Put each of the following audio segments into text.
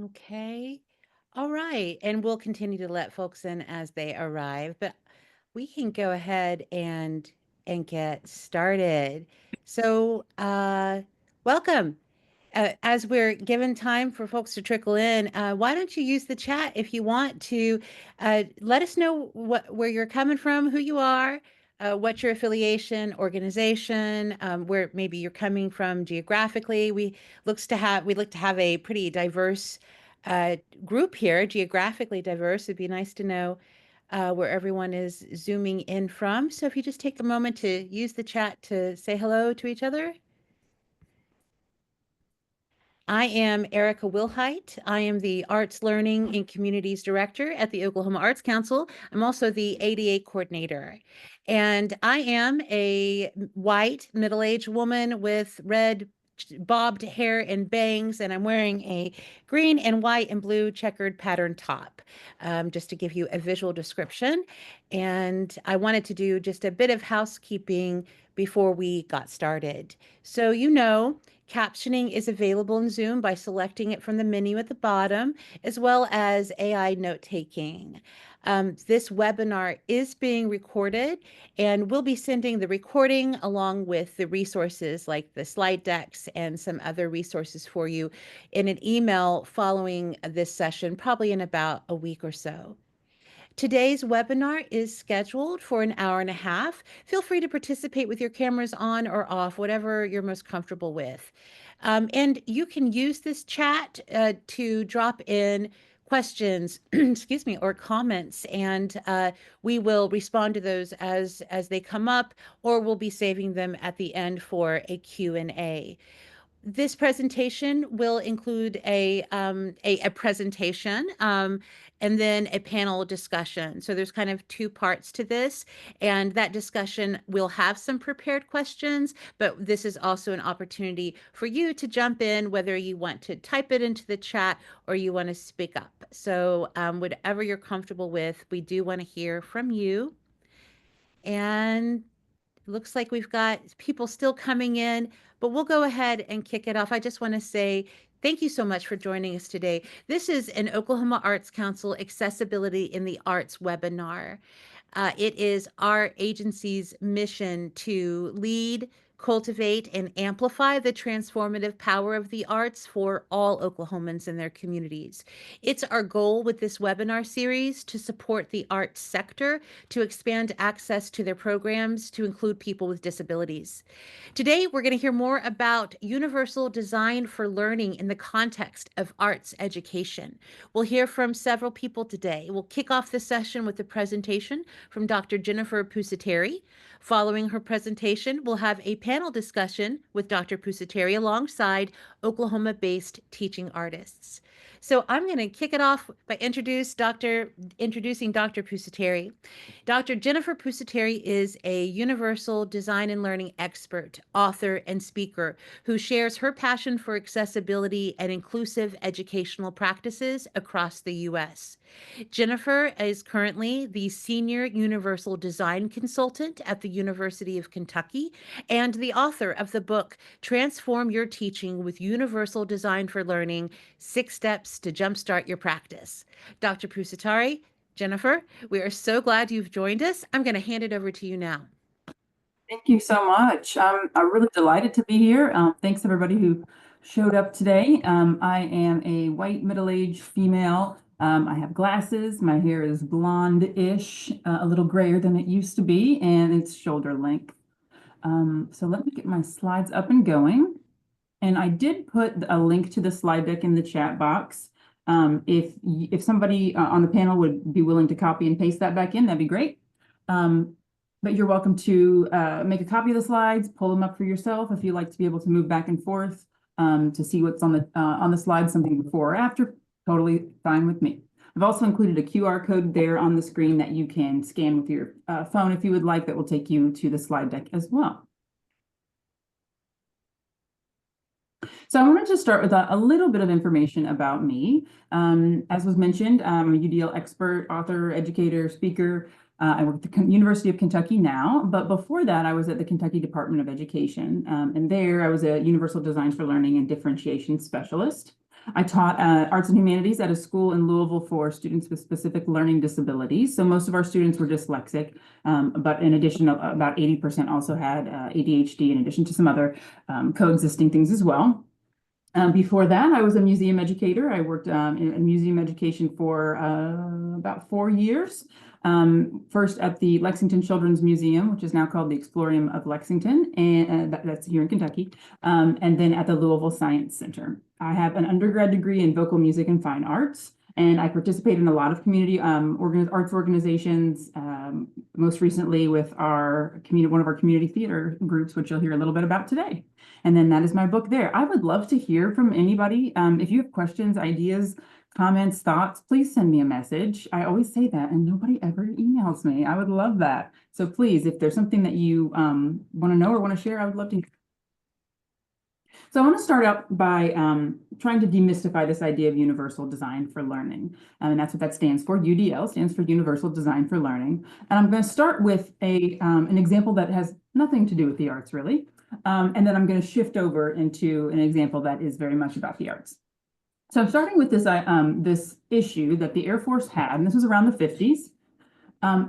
Okay. All right. And we'll continue to let folks in as they arrive, but we can go ahead and get started. So, welcome. As we're given time for folks to trickle in, why don't you use the chat if you want to let us know where you're coming from, who you are, what's your affiliation, organization, where maybe you're coming from geographically. We look to have a pretty diverse uh, group here, geographically diverse. It'd be nice to know where everyone is zooming in from. So if you just take a moment to use the chat to say hello to each other. I am Erica Wilhite. I am the Arts Learning and Communities Director at the Oklahoma Arts Council. I'm also the ADA Coordinator. And I am a white, middle-aged woman with red bobbed hair and bangs, and I'm wearing a green and white and blue checkered pattern top, just to give you a visual description. And I wanted to do just a bit of housekeeping before we got started. So, captioning is available in Zoom by selecting it from the menu at the bottom, as well as AI note-taking. This webinar is being recorded, and we'll be sending the recording along with the resources like the slide decks and some other resources for you in an email following this session, probably in about a week or so. Today's webinar is scheduled for an hour and a half. Feel free to participate with your cameras on or off, whatever you're most comfortable with. And you can use this chat to drop in questions, excuse me, or comments, and we will respond to those as they come up, or we'll be saving them at the end for a Q&A. This presentation will include a presentation and then a panel discussion. So there's kind of two parts to this, and that discussion will have some prepared questions, but this is also an opportunity for you to jump in, whether you want to type it into the chat or you want to speak up. So whatever you're comfortable with, we do want to hear from you. And looks like we've got people still coming in, but we'll go ahead and kick it off. I just want to say thank you so much for joining us today. This is an Oklahoma Arts Council Accessibility in the Arts webinar. It is our agency's mission to lead, cultivate, and amplify the transformative power of the arts for all Oklahomans and their communities. It's our goal with this webinar series to support the arts sector, to expand access to their programs, to include people with disabilities. Today, we're going to hear more about universal design for learning in the context of arts education. We'll hear from several people today. We'll kick off the session with a presentation from Dr. Jennifer Pusateri. Following her presentation, we'll have a panel discussion with Dr. Pusateri alongside Oklahoma-based teaching artists. So I'm going to kick it off by introducing Dr. Pusateri. Dr. Jennifer Pusateri is a universal design and learning expert, author, and speaker who shares her passion for accessibility and inclusive educational practices across the U.S. Jennifer is currently the Senior Universal Design Consultant at the University of Kentucky and the author of the book Transform Your Teaching with Universal Design for Learning: 6 Steps to Jumpstart Your Practice. Dr. Pusateri, Jennifer, we are so glad you've joined us. I'm going to hand it over to you now. Thank you so much. I'm really delighted to be here. Thanks everybody who showed up today. I am a white middle-aged female. I have glasses. My hair is blonde-ish, a little grayer than it used to be, and it's shoulder length. So let me get my slides up and going. And I did put a link to the slide deck in the chat box. If somebody on the panel would be willing to copy and paste that back in, that'd be great. But you're welcome to make a copy of the slides, pull them up for yourself if you like to be able to move back and forth to see what's on the slide, something before or after. Totally fine with me. I've also included a QR code there on the screen that you can scan with your phone if you would like, that will take you to the slide deck as well. So I wanted to start with a little bit of information about me. As was mentioned, I'm a UDL expert, author, educator, speaker. I work at the University of Kentucky now, but before that, I was at the Kentucky Department of Education. And there I was a Universal Design for Learning and Differentiation Specialist. I taught arts and humanities at a school in Louisville for students with specific learning disabilities. So most of our students were dyslexic, but in addition, about 80% also had ADHD, in addition to some other coexisting things as well. Before that, I was a museum educator. I worked in museum education for about 4 years. First at the Lexington Children's Museum, which is now called the Explorium of Lexington, and that's here in Kentucky, and then at the Louisville Science Center. I have an undergrad degree in vocal music and fine arts, and I participate in a lot of community arts organizations, most recently with one of our community theater groups, which you'll hear a little bit about today. And then that is my book there. I would love to hear from anybody. If you have questions, ideas, comments, thoughts, please send me a message. I always say that and nobody ever emails me. I would love that. So please, if there's something that you want to know or want to share, I would love to hear. So I want to start out by trying to demystify this idea of universal design for learning. And that's what that stands for. UDL stands for Universal Design for Learning. And I'm going to start with an example that has nothing to do with the arts, really. And then I'm going to shift over into an example that is very much about the arts. So I'm starting with this issue that the Air Force had, and this was around the 50s.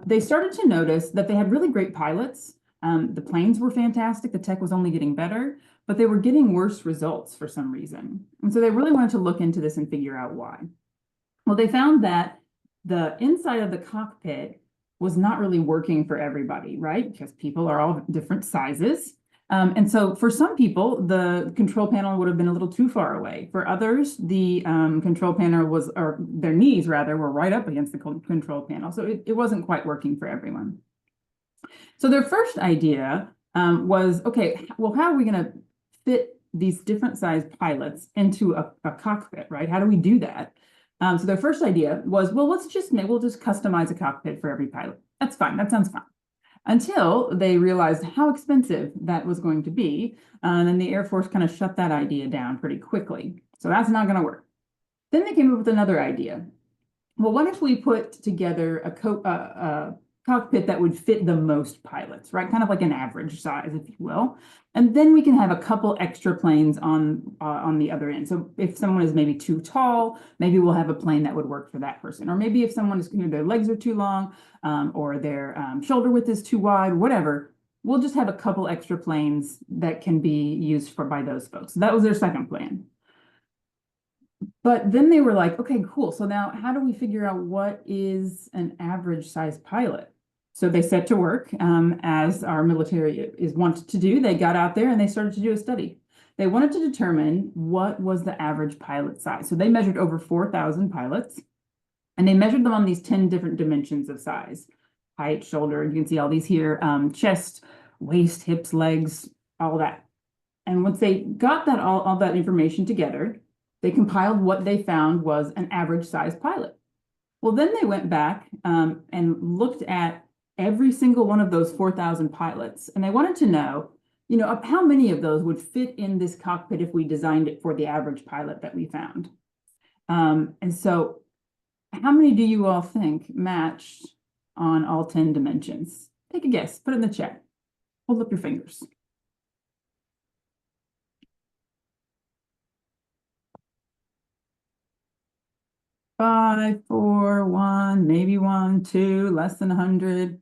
They started to notice that they had really great pilots. The planes were fantastic. The tech was only getting better, but they were getting worse results for some reason. And so they really wanted to look into this and figure out why. Well, they found that the inside of the cockpit was not really working for everybody, right? Because people are all different sizes. And so for some people, the control panel would have been a little too far away. For others, the control panel or their knees rather, were right up against the control panel. So it wasn't quite working for everyone. So their first idea was, okay, well, how are we going to fit these different sized pilots into a cockpit, right? How do we do that? So their first idea was, well, we'll just customize a cockpit for every pilot. That's fine. That sounds fine. Until they realized how expensive that was going to be. And then the Air Force kind of shut that idea down pretty quickly. So that's not going to work. Then they came up with another idea. Well, what if we put together a cockpit that would fit the most pilots, right? Kind of like an average size, if you will. And then we can have a couple extra planes on the other end. So if someone is maybe too tall, maybe we'll have a plane that would work for that person. Or maybe if someone is, their legs are too long, or their shoulder width is too wide, whatever, we'll just have a couple extra planes that can be used by those folks. So that was their second plan. But then they were like, okay, cool. So now how do we figure out what is an average size pilot? So they set to work, as our military is wont to do. They got out there and they started to do a study. They wanted to determine what was the average pilot size. So they measured over 4,000 pilots, and they measured them on these 10 different dimensions of size: height, shoulder, you can see all these here, chest, waist, hips, legs, all that. And once they got that all that information together, they compiled what they found was an average size pilot. Well, then they went back and looked at every single one of those 4,000 pilots, and they wanted to know, how many of those would fit in this cockpit if we designed it for the average pilot that we found. And so how many do you all think matched on all 10 dimensions? Take a guess, put it in the chat. Hold up your fingers. 5, 4, 1, maybe 1, 2, less than 100.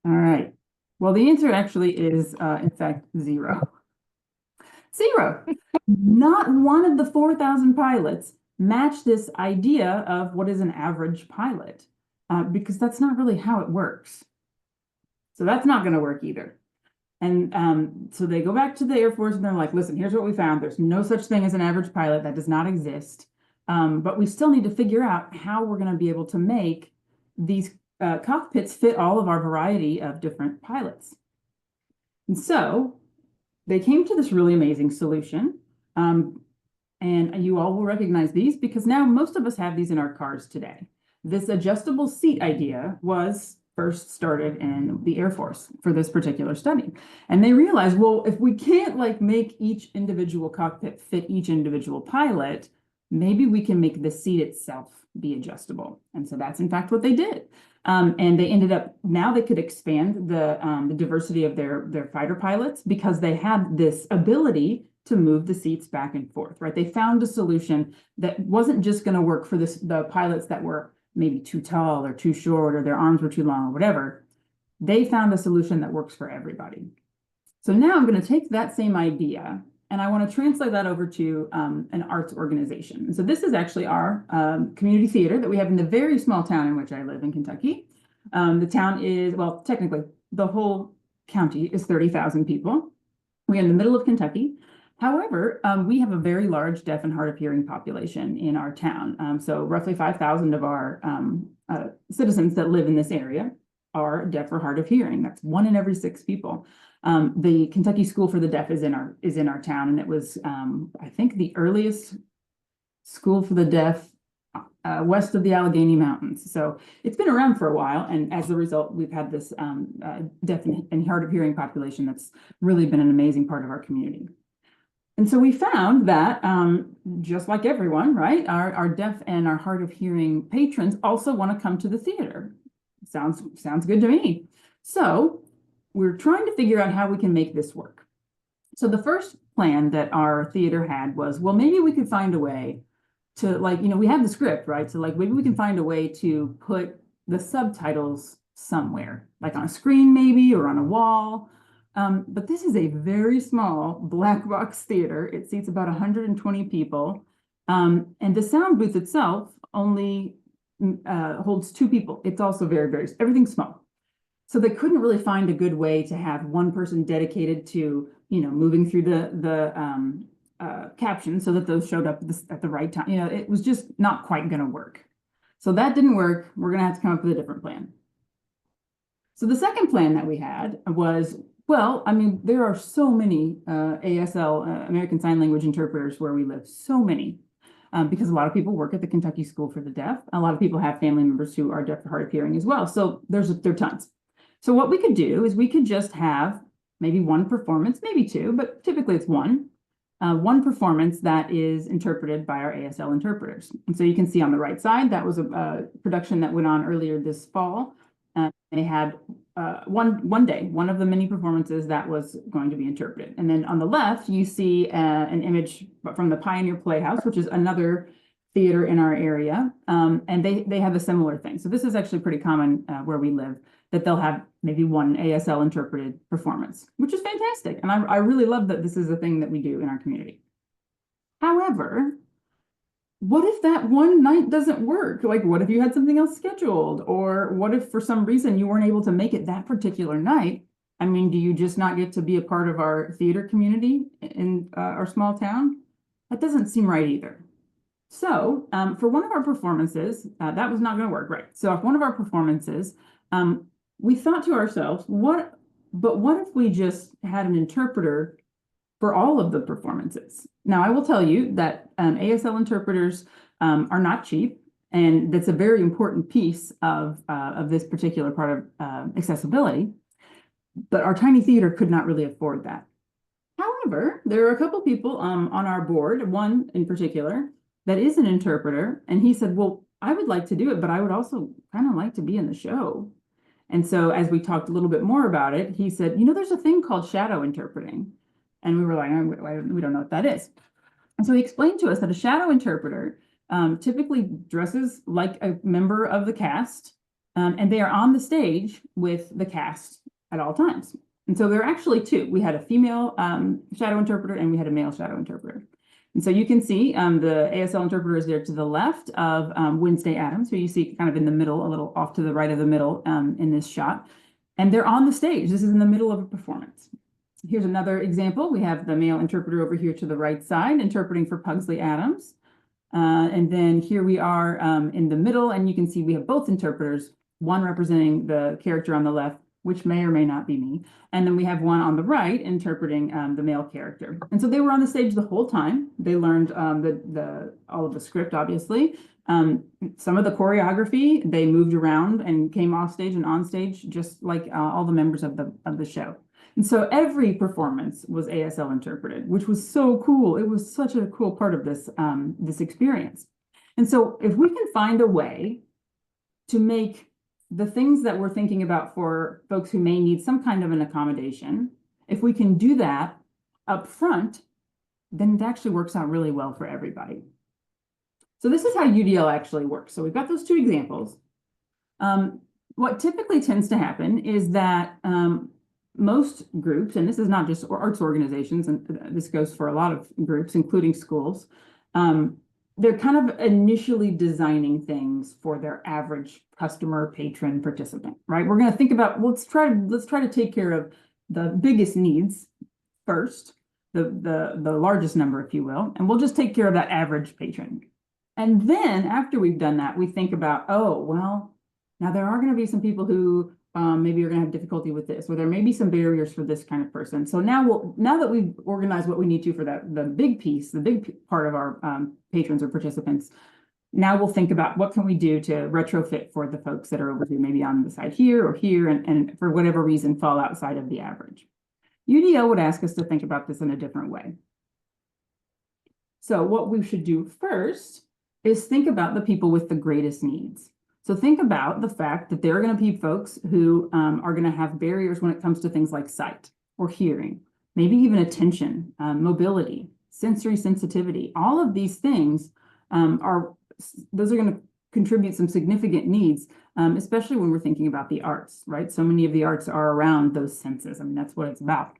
All right. Well, the answer actually is, in fact, 0. 0. Not one of the 4,000 pilots matched this idea of what is an average pilot, because that's not really how it works. So that's not going to work either. And so they go back to the Air Force and they're like, listen, here's what we found. There's no such thing as an average pilot. That does not exist. But we still need to figure out how we're going to be able to make these cockpits fit all of our variety of different pilots. And so they came to this really amazing solution. And you all will recognize these because now most of us have these in our cars today. This adjustable seat idea was first started in the Air Force for this particular study. And they realized, well, if we can't make each individual cockpit fit each individual pilot, maybe we can make the seat itself be adjustable. And so that's in fact what they did. And they ended up, now they could expand the diversity of their fighter pilots because they had this ability to move the seats back and forth, right? They found a solution that wasn't just going to work for the pilots that were maybe too tall or too short or their arms were too long or whatever. They found a solution that works for everybody. So now I'm going to take that same idea and I want to translate that over to an arts organization. And so this is actually our community theater that we have in the very small town in which I live in Kentucky. The town is, well, technically the whole county is 30,000 people. We're in the middle of Kentucky. However, we have a very large deaf and hard of hearing population in our town. So roughly 5,000 of our citizens that live in this area are deaf or hard of hearing. That's 1 in every 6 people. The Kentucky School for the Deaf is in our town, and it was I think the earliest school for the deaf west of the Allegheny Mountains. So it's been around for a while, and as a result, we've had this deaf and hard of hearing population that's really been an amazing part of our community. And so we found that just like everyone, right, our deaf and our hard of hearing patrons also want to come to the theater. Sounds good to me. So we're trying to figure out how we can make this work. So the first plan that our theater had was, well, maybe we could find a way to, like, we have the script, right? So like maybe we can find a way to put the subtitles somewhere, like on a screen maybe, or on a wall. But this is a very small black box theater. It seats about 120 people. And the sound booth itself only holds 2 people. It's also very, everything's small. So they couldn't really find a good way to have one person dedicated to, moving through the captions so that those showed up at the right time. It was just not quite going to work. So that didn't work. We're going to have to come up with a different plan. So the second plan that we had was, well, I mean, there are so many ASL, American Sign Language interpreters where we live, so many, because a lot of people work at the Kentucky School for the Deaf. A lot of people have family members who are deaf or hard of hearing as well. So there are tons. So what we could do is we could just have maybe one performance, maybe 2, but typically it's one performance that is interpreted by our ASL interpreters. And so you can see on the right side, that was a production that went on earlier this fall. They had one day, one of the many performances that was going to be interpreted. And then on the left, you see an image from the Pioneer Playhouse, which is another theater in our area. And they have a similar thing. So this is actually pretty common where we live, that they'll have maybe one ASL interpreted performance, which is fantastic. And I really love that this is a thing that we do in our community. However, what if that one night doesn't work? Like, what if you had something else scheduled? Or what if for some reason you weren't able to make it that particular night? I mean, do you just not get to be a part of our theater community in our small town? That doesn't seem right either. So for one of our performances, that was not going to work, right? So if one of our performances, we thought to ourselves, what if we just had an interpreter for all of the performances? Now, I will tell you that ASL interpreters are not cheap, and that's a very important piece of this particular part of accessibility. But our tiny theater could not really afford that. However, there are a couple people on our board, one in particular, that is an interpreter, and he said, well, I would like to do it, but I would also kind of like to be in the show. And so as we talked a little bit more about it, he said, there's a thing called shadow interpreting. And we were like, we don't know what that is. And so he explained to us that a shadow interpreter typically dresses like a member of the cast, and they are on the stage with the cast at all times. And so there are actually 2. We had a female shadow interpreter and we had a male shadow interpreter. And so you can see the ASL interpreter is there to the left of Wednesday Adams, who you see kind of in the middle, a little off to the right of the middle in this shot. And they're on the stage. This is in the middle of a performance. Here's another example. We have the male interpreter over here to the right side, interpreting for Pugsley Adams. And then here we are in the middle, and you can see we have both interpreters, one representing the character on the left, which may or may not be me. And then we have one on the right interpreting the male character. And so they were on the stage the whole time. They learned all of the script, obviously. Some of the choreography, they moved around and came off stage and on stage, just like all the members of the show. And so every performance was ASL interpreted, which was so cool. It was such a cool part of this, this experience. And so if we can find a way to make the things that we're thinking about for folks who may need some kind of an accommodation, if we can do that up front, then it actually works out really well for everybody. So this is how UDL actually works. So we've got those two examples. What typically tends to happen is that most groups, and this is not just arts organizations, and this goes for a lot of groups, including schools, they're kind of initially designing things for their average customer, patron, participant, right? We're going to think about, let's try to take care of the biggest needs first, the largest number, if you will, and we'll just take care of that average patron. And then after we've done that, we think about, oh, well, now there are going to be some people who maybe are going to have difficulty with this, or there may be some barriers for this kind of person. So now that we've organized what we need to for the big piece, the big part of our patrons or participants, now we'll think about what can we do to retrofit for the folks that are over here, maybe on the side here or here, and for whatever reason fall outside of the average. UDL would ask us to think about this in a different way. So what we should do first is think about the people with the greatest needs. So think about the fact that there are going to be folks who are going to have barriers when it comes to things like sight or hearing, maybe even attention, mobility, sensory sensitivity. All of these things those are going to contribute some significant needs, especially when we're thinking about the arts, right? So many of the arts are around those senses. I mean, that's what it's about.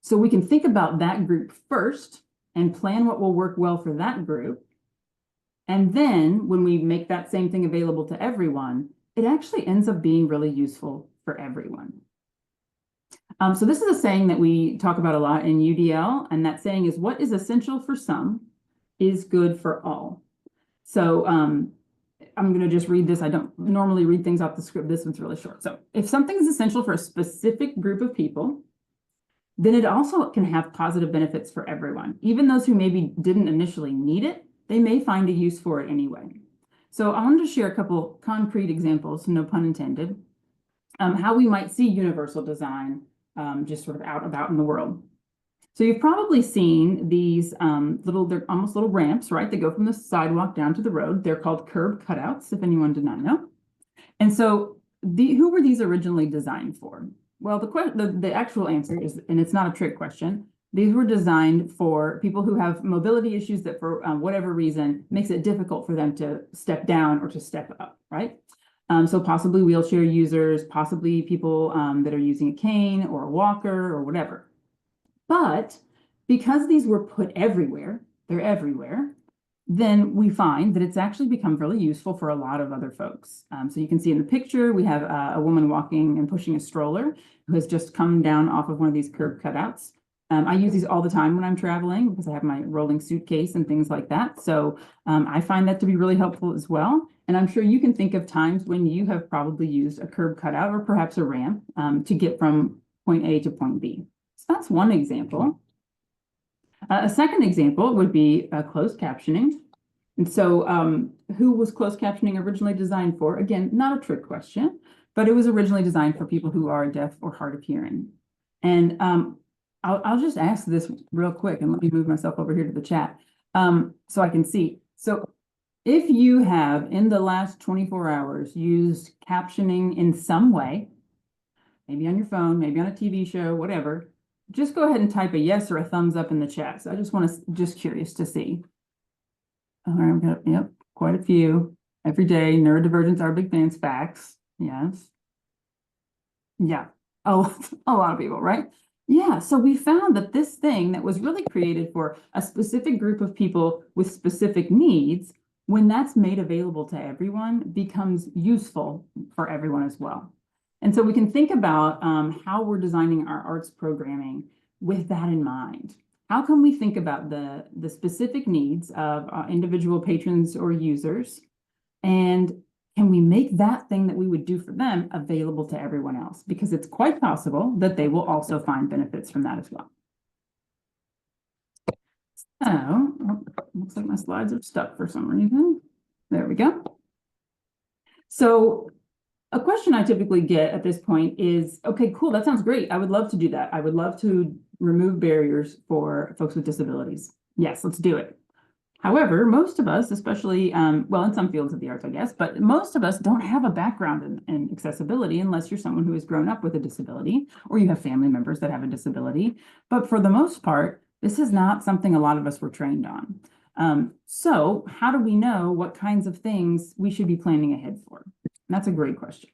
So we can think about that group first and plan what will work well for that group. And then when we make that same thing available to everyone, it actually ends up being really useful for everyone. So this is a saying that we talk about a lot in UDL, and that saying is, what is essential for some is good for all. So I'm going to just read this. I don't normally read things off the script. This one's really short. So if something is essential for a specific group of people, then it also can have positive benefits for everyone. Even those who maybe didn't initially need it, they may find a use for it anyway. So I wanted to share a couple concrete examples, no pun intended, how we might see universal design just sort of out about in the world. So you've probably seen these they're almost little ramps, right? They go from the sidewalk down to the road. They're called curb cutouts, if anyone did not know. And so who were these originally designed for? Well, the actual answer is, and it's not a trick question, these were designed for people who have mobility issues that for whatever reason makes it difficult for them to step down or to step up, right? So possibly wheelchair users, possibly people that are using a cane or a walker or whatever. But because these were put everywhere, they're everywhere, then we find that it's actually become really useful for a lot of other folks. So you can see in the picture, we have a woman walking and pushing a stroller who has just come down off of one of these curb cutouts. I use these all the time when I'm traveling because I have my rolling suitcase and things like that. So I find that to be really helpful as well. And I'm sure you can think of times when you have probably used a curb cutout or perhaps a ramp to get from point A to point B. So that's one example. A second example would be closed captioning. And so who was closed captioning originally designed for? Again, not a trick question, but it was originally designed for people who are deaf or hard of hearing. And I'll just ask this real quick, and let me move myself over here to the chat so I can see. So if you have in the last 24 hours used captioning in some way, maybe on your phone, maybe on a TV show, whatever, just go ahead and type a yes or a thumbs up in the chat. So I just curious to see. All right, yep, quite a few. Every day, neurodivergents are big fans. Facts, yes. Yeah, oh, a lot of people, right? Yeah, so we found that this thing that was really created for a specific group of people with specific needs, when that's made available to everyone, becomes useful for everyone as well. And so we can think about how we're designing our arts programming with that in mind. How can we think about the specific needs of individual patrons or users, and can we make that thing that we would do for them available to everyone else? Because it's quite possible that they will also find benefits from that as well. So, looks like my slides are stuck for some reason. There we go. So a question I typically get at this point is, okay, cool, that sounds great. I would love to do that. I would love to remove barriers for folks with disabilities. Yes, let's do it. However, most of us, especially, well, in some fields of the arts, I guess, but most of us don't have a background in accessibility unless you're someone who has grown up with a disability or you have family members that have a disability. But for the most part, this is not something a lot of us were trained on. So how do we know what kinds of things we should be planning ahead for? That's a great question.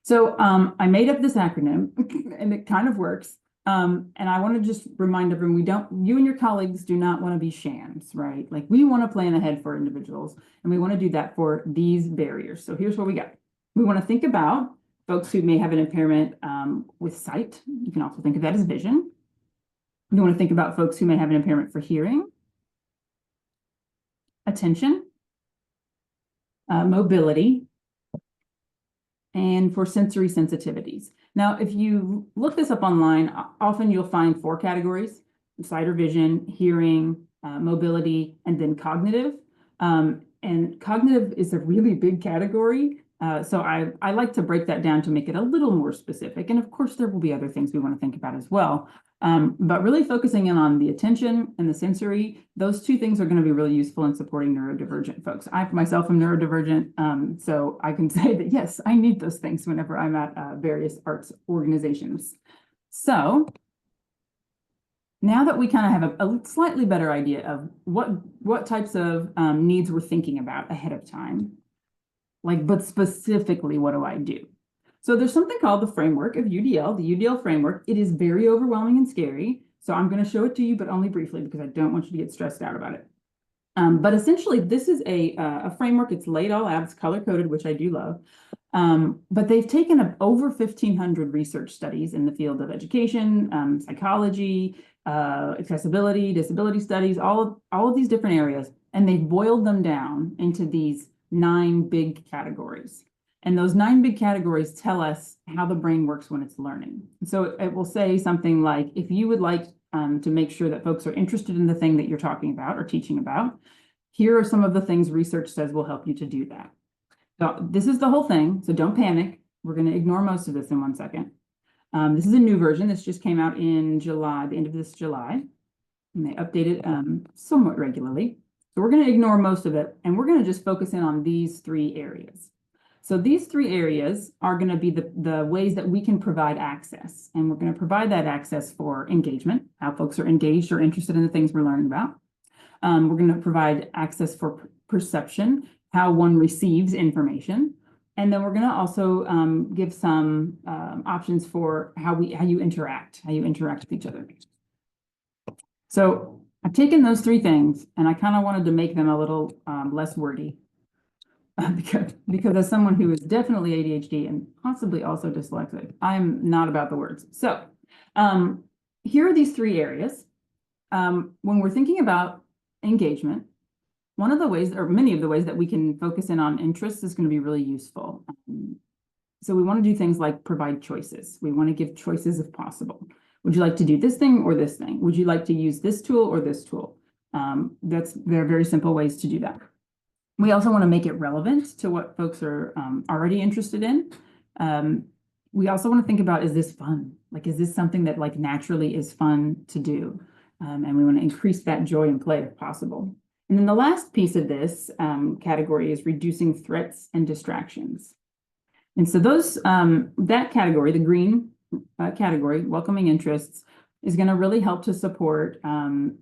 So I made up this acronym and it kind of works. And I want to just remind everyone, you and your colleagues do not want to be shams, right? Like we want to plan ahead for individuals and we want to do that for these barriers. So here's what we got. We want to think about folks who may have an impairment with sight. You can also think of that as vision. You want to think about folks who may have an impairment for hearing, attention, mobility, and for sensory sensitivities. Now, if you look this up online, often you'll find 4 categories: sight or vision, hearing, mobility, and then cognitive. And cognitive is a really big category. So I like to break that down to make it a little more specific. And of course, there will be other things we want to think about as well. But really focusing in on the attention and the sensory, those 2 things are going to be really useful in supporting neurodivergent folks. I myself am neurodivergent, so I can say that, yes, I need those things whenever I'm at various arts organizations. So now that we kind of have a slightly better idea of what types of needs we're thinking about ahead of time, but specifically, what do I do? So there's something called the framework of UDL, the UDL framework. It is very overwhelming and scary. So I'm going to show it to you, but only briefly because I don't want you to get stressed out about it. But essentially, this is a framework. It's laid all out, it's color-coded, which I do love. But they've taken over 1,500 research studies in the field of education, psychology, accessibility, disability studies, all of these different areas, and they've boiled them down into these 9 big categories. And those 9 big categories tell us how the brain works when it's learning. So it will say something like, if you would like to make sure that folks are interested in the thing that you're talking about or teaching about, here are some of the things research says will help you to do that. So this is the whole thing, so don't panic. We're going to ignore most of this in 1 second. This is a new version. This just came out in July, the end of this July, and they update it somewhat regularly. So we're going to ignore most of it, and we're going to just focus in on these 3 areas. So these 3 areas are going to be the ways that we can provide access. And we're going to provide that access for engagement, how folks are engaged or interested in the things we're learning about. We're going to provide access for perception, how one receives information. And then we're going to also give some options for how you interact with each other. So I've taken those 3 things and I kind of wanted to make them a little less wordy. Because as someone who is definitely ADHD and possibly also dyslexic, I'm not about the words. So here are these 3 areas. When we're thinking about engagement, one of the ways, or many of the ways that we can focus in on interests is going to be really useful. So we want to do things like provide choices. We want to give choices if possible. Would you like to do this thing or this thing? Would you like to use this tool or this tool? There are very simple ways to do that. We also want to make it relevant to what folks are already interested in. We also want to think about, is this fun? Is this something that naturally is fun to do? And we want to increase that joy and play if possible. And then the last piece of this category is reducing threats and distractions. And so that category, the green category, welcoming interests, is going to really help to support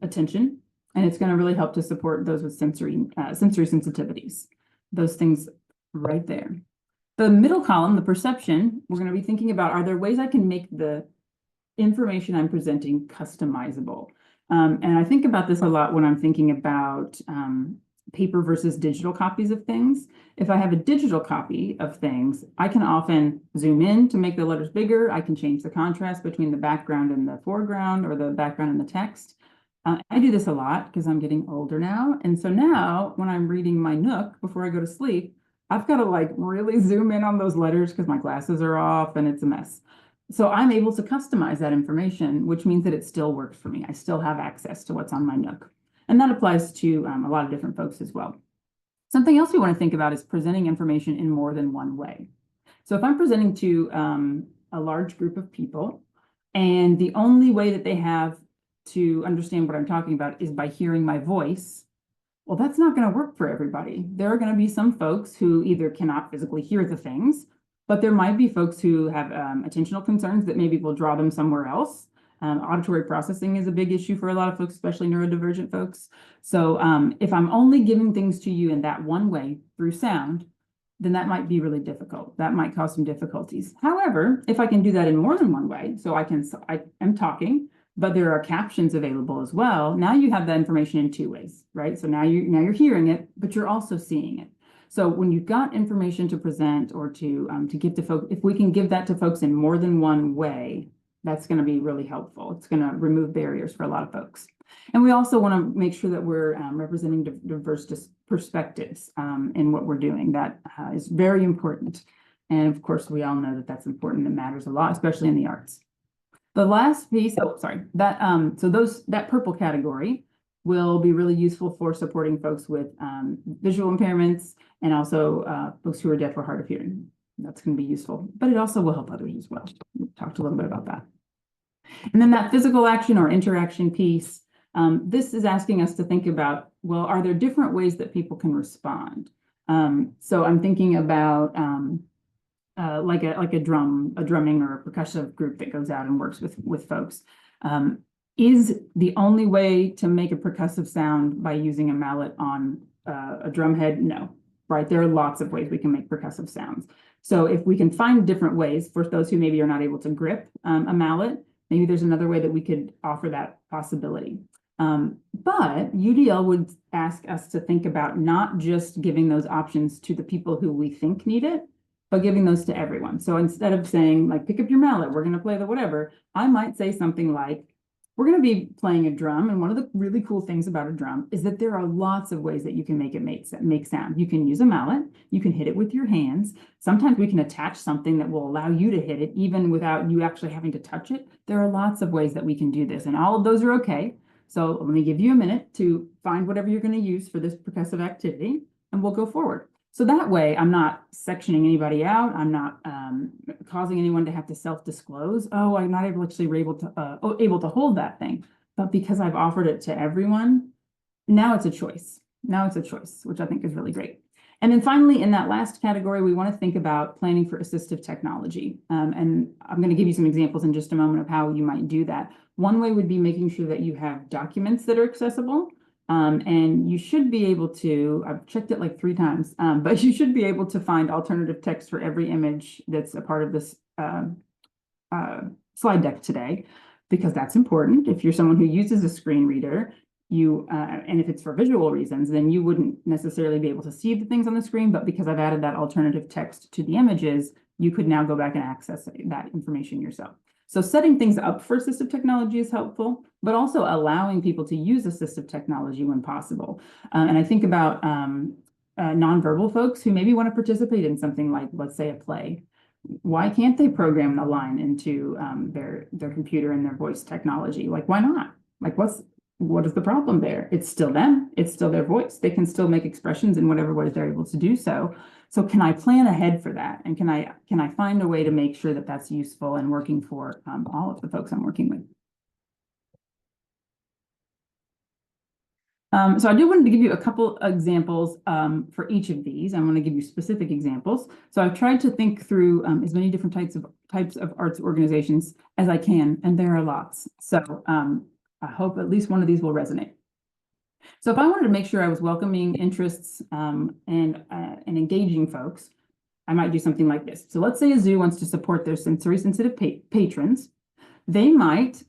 attention. And it's going to really help to support those with sensory sensitivities. Those things right there. The middle column, the perception, we're going to be thinking about, are there ways I can make the information I'm presenting customizable? And I think about this a lot when I'm thinking about paper versus digital copies of things. If I have a digital copy of things, I can often zoom in to make the letters bigger. I can change the contrast between the background and the foreground, or the background and the text. I do this a lot because I'm getting older now. And so now when I'm reading my Nook before I go to sleep, I've got to really zoom in on those letters because my glasses are off and it's a mess. So I'm able to customize that information, which means that it still works for me. I still have access to what's on my Nook. And that applies to a lot of different folks as well. Something else we want to think about is presenting information in more than one way. So if I'm presenting to a large group of people, and the only way that they have to understand what I'm talking about is by hearing my voice, Well, that's not going to work for everybody. There are going to be some folks who either cannot physically hear the things, but there might be folks who have attentional concerns that maybe will draw them somewhere else. Auditory processing is a big issue for a lot of folks, especially neurodivergent folks. So if I'm only giving things to you in that one way through sound, then that might be really difficult. That might cause some difficulties. However, if I can do that in more than one way, so I am talking, but there are captions available as well. Now you have that information in two ways, right? So now you're hearing it, but you're also seeing it. So when you've got information to present or to give to folks, if we can give that to folks in more than one way, that's going to be really helpful. It's going to remove barriers for a lot of folks. And we also want to make sure that we're representing diverse perspectives in what we're doing. That is very important. And of course, we all know that that's important. It matters a lot, especially in the arts. The last piece, that purple category will be really useful for supporting folks with visual impairments and also folks who are deaf or hard of hearing. That's going to be useful, but it also will help others as well. We talked a little bit about that. And then that physical action or interaction piece, this is asking us to think about, well, are there different ways that people can respond? So I'm thinking about like a drumming or a percussive group that goes out and works with folks. Is the only way to make a percussive sound by using a mallet on a drum head? No, right? There are lots of ways we can make percussive sounds. So if we can find different ways for those who maybe are not able to grip a mallet, maybe there's another way that we could offer that possibility. But UDL would ask us to think about not just giving those options to the people who we think need it, but giving those to everyone. So instead of saying like, pick up your mallet, we're going to play the whatever, I might say something like, we're going to be playing a drum. And one of the really cool things about a drum is that there are lots of ways that you can make it make sound. You can use a mallet, you can hit it with your hands. Sometimes we can attach something that will allow you to hit it even without you actually having to touch it. There are lots of ways that we can do this, and all of those are okay. So let me give you a minute to find whatever you're going to use for this percussive activity, and we'll go forward. So that way, I'm not sectioning anybody out. I'm not causing anyone to have to self-disclose. Oh, I'm not able to hold that thing. But because I've offered it to everyone, now it's a choice. Now it's a choice, which I think is really great. And then finally, in that last category, we want to think about planning for assistive technology. And I'm going to give you some examples in just a moment of how you might do that. One way would be making sure that you have documents that are accessible. And you should be able to, I've checked it like 3 times, but you should be able to find alternative text for every image that's a part of this slide deck today, because that's important. If you're someone who uses a screen reader, and if it's for visual reasons, then you wouldn't necessarily be able to see the things on the screen, but because I've added that alternative text to the images, you could now go back and access that information yourself. So setting things up for assistive technology is helpful, but also allowing people to use assistive technology when possible. And I think about nonverbal folks who maybe want to participate in something like, let's say, a play. Why can't they program the line into their computer and their voice technology? Like, why not? Like, what is the problem there? It's still them. It's still their voice. They can still make expressions in whatever way they're able to do so. So can I plan ahead for that? And can I find a way to make sure that that's useful and working for all of the folks I'm working with? So I do want to give you a couple examples for each of these. I want to give you specific examples. So I've tried to think through as many different types of arts organizations as I can, and there are lots. So I hope at least one of these will resonate. So if I wanted to make sure I was welcoming interests and engaging folks, I might do something like this. So let's say a zoo wants to support their sensory sensitive patrons. They might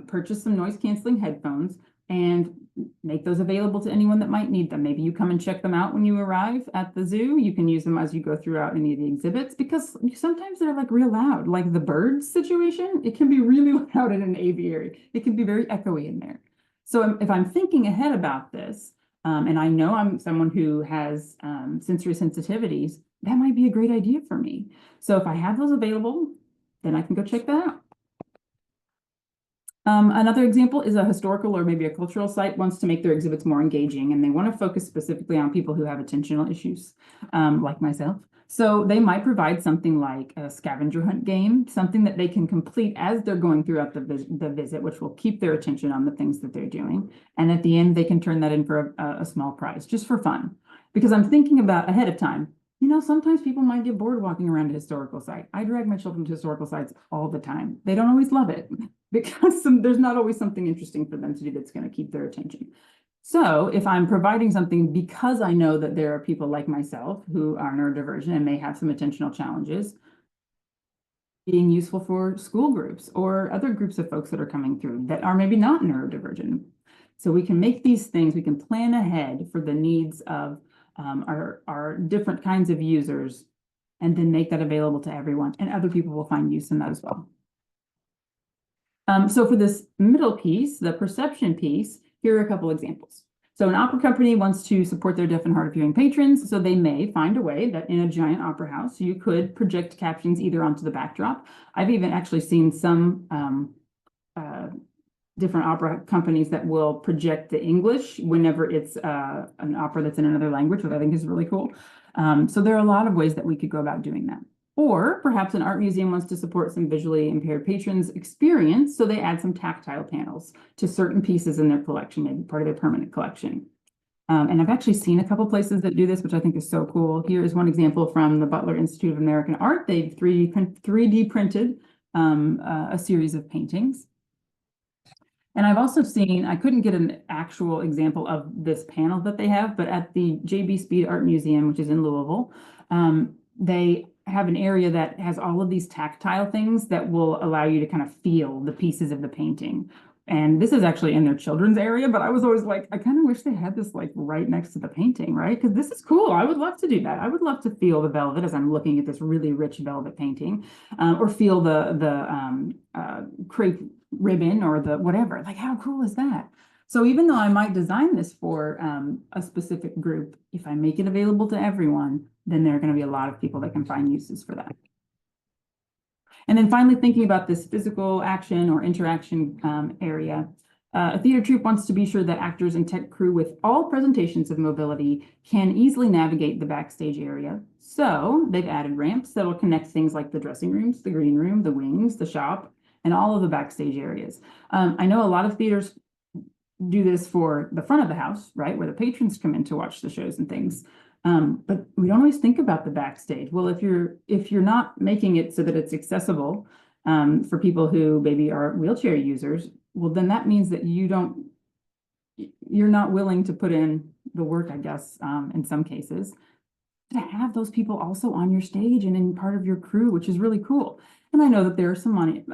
purchase some noise canceling headphones and make those available to anyone that might need them. Maybe you come and check them out when you arrive at the zoo. You can use them as you go throughout any of the exhibits, because sometimes they're like real loud, like the birds situation. It can be really loud in an aviary. It can be very echoey in there. So if I'm thinking ahead about this, and I know I'm someone who has sensory sensitivities, that might be a great idea for me. So if I have those available, then I can go check that out. Another example is a historical or maybe a cultural site wants to make their exhibits more engaging, and they want to focus specifically on people who have attentional issues, like myself. So they might provide something like a scavenger hunt game, something that they can complete as they're going throughout the visit, which will keep their attention on the things that they're doing. And at the end, they can turn that in for a small prize just for fun. Because I'm thinking about ahead of time, sometimes people might get bored walking around a historical site. I drag my children to historical sites all the time. They don't always love it because there's not always something interesting for them to do that's going to keep their attention. So if I'm providing something because I know that there are people like myself who are neurodivergent and may have some attentional challenges, being useful for school groups or other groups of folks that are coming through that are maybe not neurodivergent. So we can make these things, we can plan ahead for the needs of our different kinds of users and then make that available to everyone, and other people will find use in that as well. So for this middle piece, the perception piece, here are a couple examples. So an opera company wants to support their deaf and hard of hearing patrons, so they may find a way that in a giant opera house, you could project captions either onto the backdrop. I've even actually seen some different opera companies that will project the English whenever it's an opera that's in another language, which I think is really cool. So there are a lot of ways that we could go about doing that. Or perhaps an art museum wants to support some visually impaired patrons' experience, so they add some tactile panels to certain pieces in their collection, maybe part of their permanent collection. And I've actually seen a couple places that do this, which I think is so cool. Here is one example from the Butler Institute of American Art. They've 3D printed a series of paintings. And I've also seen, I couldn't get an actual example of this panel that they have, but at the J.B. Speed Art Museum, which is in Louisville, they have an area that has all of these tactile things that will allow you to kind of feel the pieces of the painting. And this is actually in their children's area, but I was always like, I kind of wish they had this like right next to the painting, right? Because this is cool. I would love to do that. I would love to feel the velvet as I'm looking at this really rich velvet painting, or feel the crepe ribbon or the whatever. Like, how cool is that? So even though I might design this for a specific group, if I make it available to everyone, then there are going to be a lot of people that can find uses for that. And then finally, thinking about this physical action or interaction area, a theater troupe wants to be sure that actors and tech crew with all presentations of mobility can easily navigate the backstage area. So they've added ramps that will connect things like the dressing rooms, the green room, the wings, the shop, and all of the backstage areas. I know a lot of theaters do this for the front of the house, right, where the patrons come in to watch the shows and things. But we don't always think about the backstage. Well, if you're not making it so that it's accessible for people who maybe are wheelchair users, well, then that means that you're not willing to put in the work, I guess, in some cases, to have those people also on your stage and in part of your crew, which is really cool. And I know that there are some money,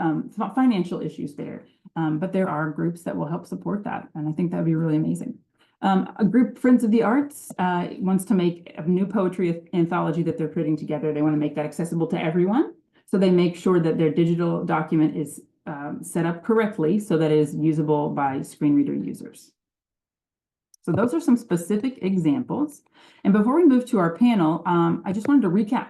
financial issues there, but there are groups that will help support that. And I think that'd be really amazing. A group, Friends of the Arts, wants to make a new poetry anthology that they're putting together. They want to make that accessible to everyone. So they make sure that their digital document is set up correctly so that it is usable by screen reader users. So those are some specific examples. And before we move to our panel, I just wanted to recap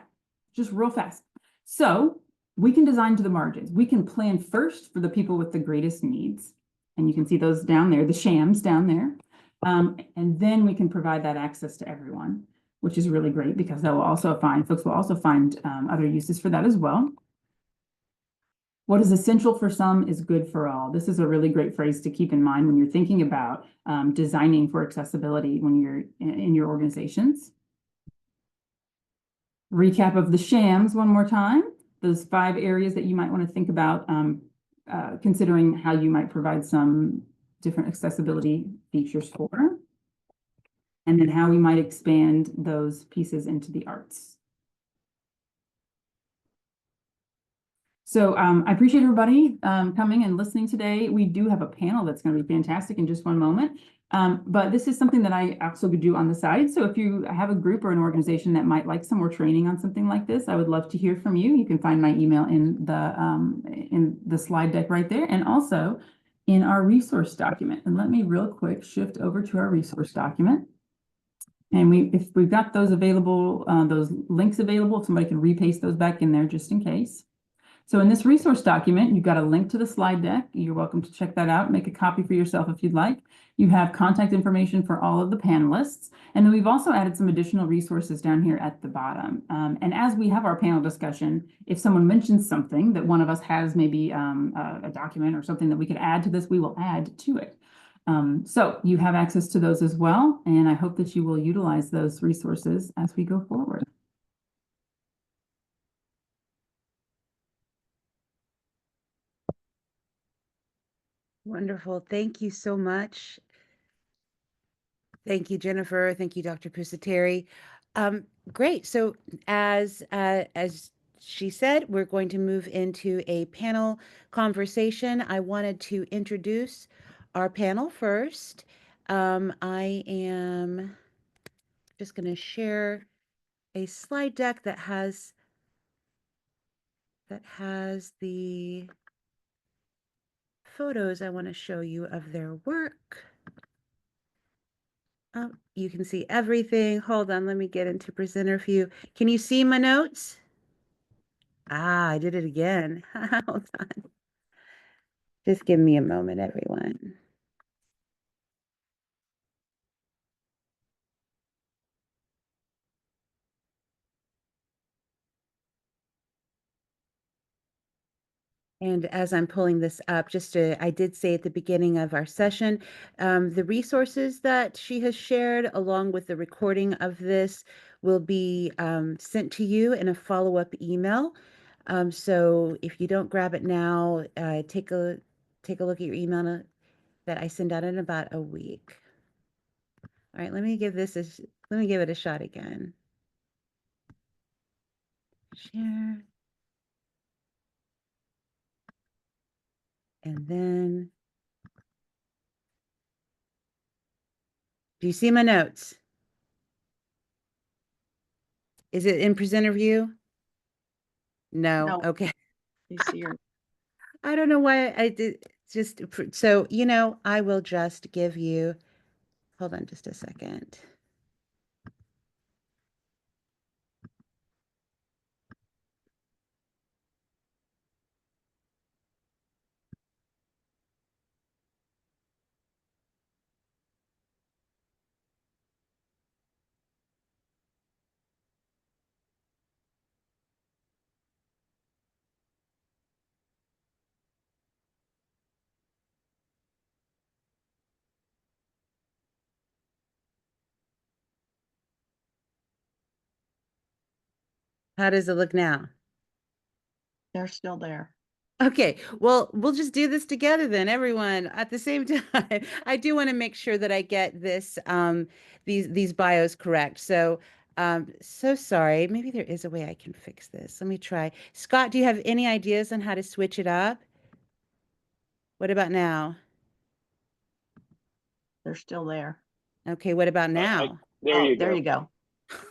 just real fast. So we can design to the margins. We can plan first for the people with the greatest needs. And you can see those down there, the shams down there. And then we can provide that access to everyone, which is really great because folks will also find other uses for that as well. What is essential for some is good for all. This is a really great phrase to keep in mind when you're thinking about designing for accessibility when you're in your organizations. Recap of the shams one more time. Those 5 areas that you might want to think about considering how you might provide some different accessibility features for, and then how we might expand those pieces into the arts. So I appreciate everybody coming and listening today. We do have a panel that's going to be fantastic in just one moment. But this is something that I also could do on the side. So if you have a group or an organization that might like some more training on something like this, I would love to hear from you. You can find my email in the slide deck right there, and also in our resource document. And let me real quick shift over to our resource document. And if we've got those available, those links available, if somebody can repaste those back in there just in case. So in this resource document, you've got a link to the slide deck. You're welcome to check that out, make a copy for yourself if you'd like. You have contact information for all of the panelists. And then we've also added some additional resources down here at the bottom. And as we have our panel discussion, if someone mentions something that one of us has, maybe a document or something that we could add to this, we will add to it. So you have access to those as well, and I hope that you will utilize those resources as we go forward. Wonderful. Thank you so much. Thank you, Jennifer. Thank you, Dr. Pusateri. Great. So as she said, we're going to move into a panel conversation. I wanted to introduce our panel first. I am just going to share a slide deck that has the photos I want to show you of their work. Oh, you can see everything. Hold on, let me get into presenter view. Can you see my notes? Ah, I did it again. Hold on. Just give me a moment, everyone. And as I'm pulling this up, I did say at the beginning of our session, the resources that she has shared, along with the recording of this, will be sent to you in a follow-up email. So if you don't grab it now, take a look at your email that I send out in about a week. All right, let me give it a shot again. Share. And then, do you see my notes? Is it in presenter view? No. No. Okay. You see your I don't know why I did just so, I will just give you, hold on just a second. How does it look now? they're still there. Okay, well, we'll just do this together then, everyone, at the same time. I do want to make sure that I get this these bios correct. So so sorry. Maybe there is a way I can fix this. Let me try. Scott, do you have any ideas on how to switch it up? What about now? They're still there. Okay, what about now? There you There go. you go.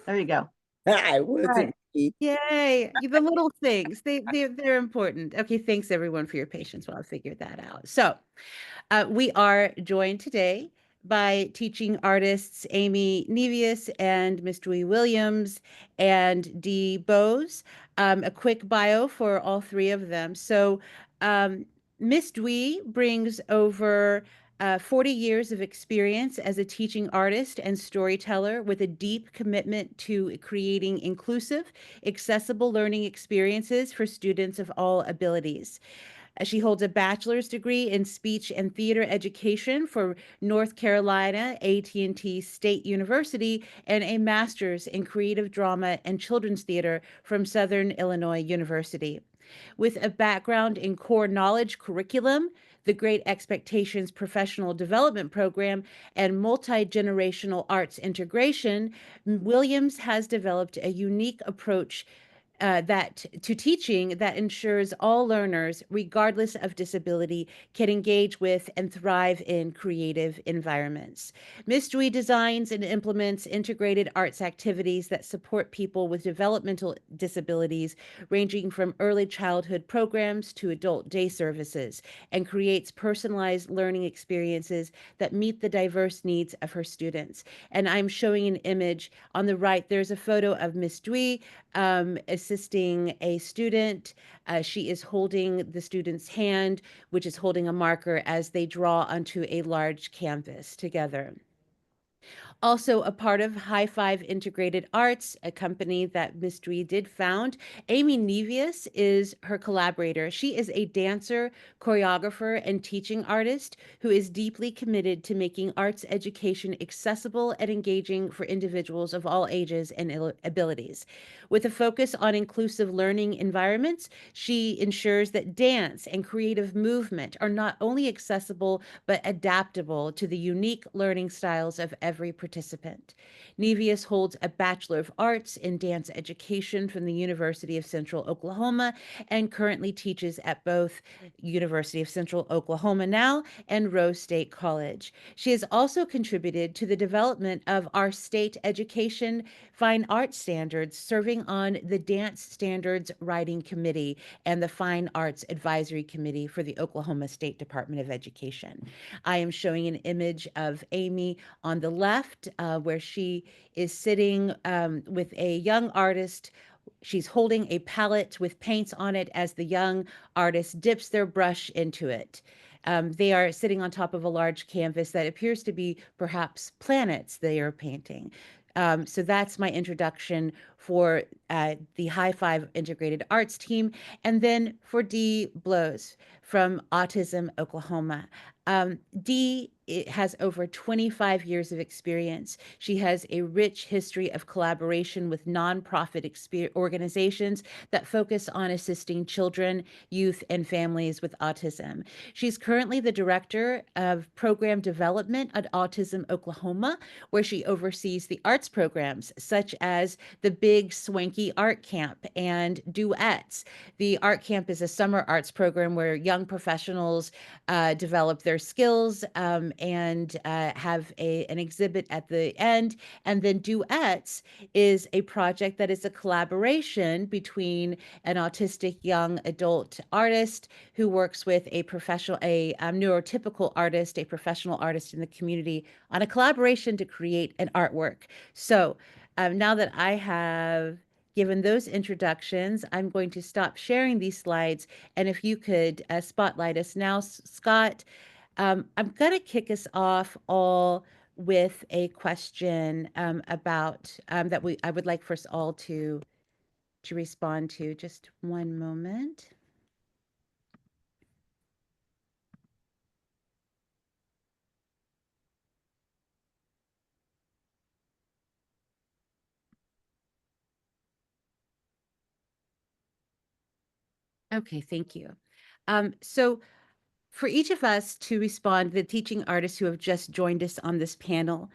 There you go. I wasn't Right. me. Yay, the little things, they're important. Okay, thanks everyone for your patience while I figured that out. So we are joined today by teaching artists Amy Nevius and Miss Dewey Williams and Dee Bose. A quick bio for all three of them. So Miss Dewey brings over 40 years of experience as a teaching artist and storyteller with a deep commitment to creating inclusive, accessible learning experiences for students of all abilities. She holds a bachelor's degree in speech and theater education from North Carolina A&T State University and a master's in creative drama and children's theater from Southern Illinois University. With a background in core knowledge curriculum, the Great Expectations Professional Development Program, and multi-generational arts integration, Williams has developed a unique approach to teaching that ensures all learners, regardless of disability, can engage with and thrive in creative environments. Ms. Dewey designs and implements integrated arts activities that support people with developmental disabilities, ranging from early childhood programs to adult day services, and creates personalized learning experiences that meet the diverse needs of her students. And I'm showing an image on the right. There's a photo of Ms. Dewey assisting a student. She is holding the student's hand, which is holding a marker as they draw onto a large canvas together. Also a part of High Five Integrated Arts, a company that Miss Dwee did found. Amy Nevius is her collaborator. She is a dancer, choreographer, and teaching artist who is deeply committed to making arts education accessible and engaging for individuals of all ages and abilities. With a focus on inclusive learning environments, she ensures that dance and creative movement are not only accessible but adaptable to the unique learning styles of every participant. Nevius holds a Bachelor of Arts in Dance Education from the University of Central Oklahoma and currently teaches at both University of Central Oklahoma now and Rose State College. She has also contributed to the development of our state education fine arts standards, serving on the Dance Standards Writing Committee and the Fine Arts Advisory Committee for the Oklahoma State Department of Education. I am showing an image of Amy on the left, where she is sitting with a young artist. She's holding a palette with paints on it as the young artist dips their brush into it. They are sitting on top of a large canvas that appears to be perhaps planets they are painting. So that's my introduction for the High Five Integrated Arts team. And then for Dee Blows from Autism Oklahoma. Dee has over 25 years of experience. She has a rich history of collaboration with nonprofit organizations that focus on assisting children, youth, and families with autism. She's currently the director of program development at Autism Oklahoma, where she oversees the arts programs such as the Big Swanky Art Camp and Duets. The Art Camp is a summer arts program where young professionals develop their skills and have an exhibit at the end. And then Duets is a project that is a collaboration between an autistic young adult artist who works with a professional, a neurotypical artist, a professional artist in the community on a collaboration to create an artwork. So now that I have given those introductions, I'm going to stop sharing these slides. And if you could spotlight us now, Scott, I'm going to kick us off all with a question about that I would like for us all to respond to. Just one moment. Okay, thank you. So for each of us to respond, the teaching artists who have just joined us on this panel,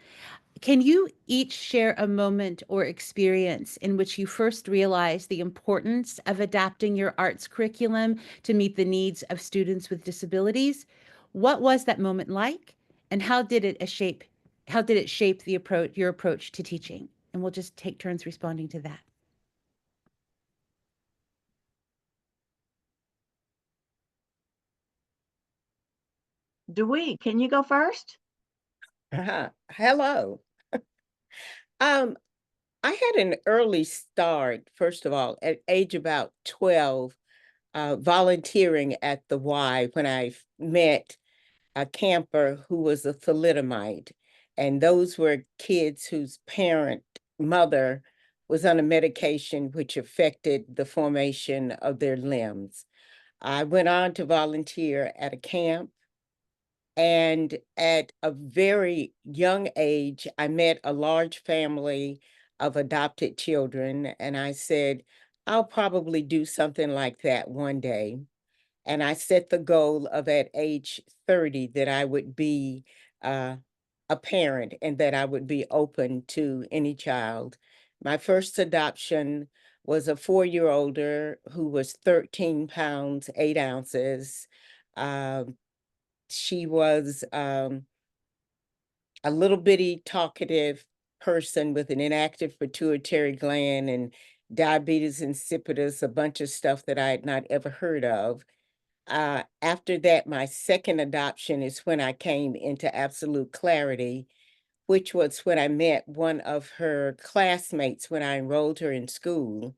can you each share a moment or experience in which you first realized the importance of adapting your arts curriculum to meet the needs of students with disabilities? What was that moment like, and how did it shape your approach to teaching? And we'll just take turns responding to that. Dewey, can you go first? Hello. Um, I had an early start, first of all, at age about 12, volunteering at the Y when I met a camper who was a thalidomide. And those were kids whose mother, was on a medication which affected the formation of their limbs. I went on to volunteer at a camp. And at a very young age, I met a large family of adopted children. And I said, I'll probably do something like that one day. And I set the goal of at age 30 that I would be a parent and that I would be open to any child. My first adoption was a 4-year-older who was 13 pounds, 8 ounces. She was a little bitty talkative person with an inactive pituitary gland and diabetes insipidus, a bunch of stuff that I had not ever heard of. After that, my second adoption is when I came into absolute clarity, which was when I met one of her classmates when I enrolled her in school.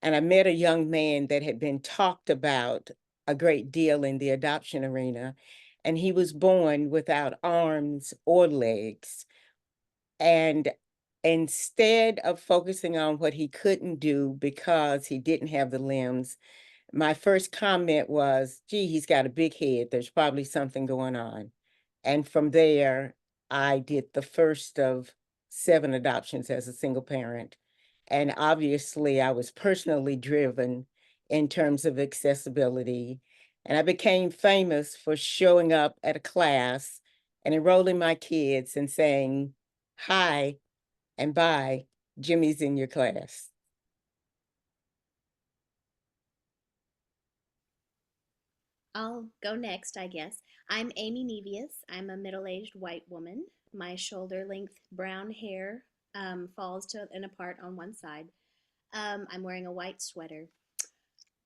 And I met a young man that had been talked about a great deal in the adoption arena, and he was born without arms or legs. And instead of focusing on what he couldn't do because he didn't have the limbs, my first comment was, gee, he's got a big head. There's probably something going on. And from there, I did the first of 7 adoptions as a single parent. And obviously, I was personally driven in terms of accessibility. And I became famous for showing up at a class and enrolling my kids and saying, hi and bye, Jimmy's in your class. I'll go next, I guess. I'm Amy Nevius. I'm a middle-aged white woman. My shoulder-length brown hair falls to and apart on one side. I'm wearing a white sweater.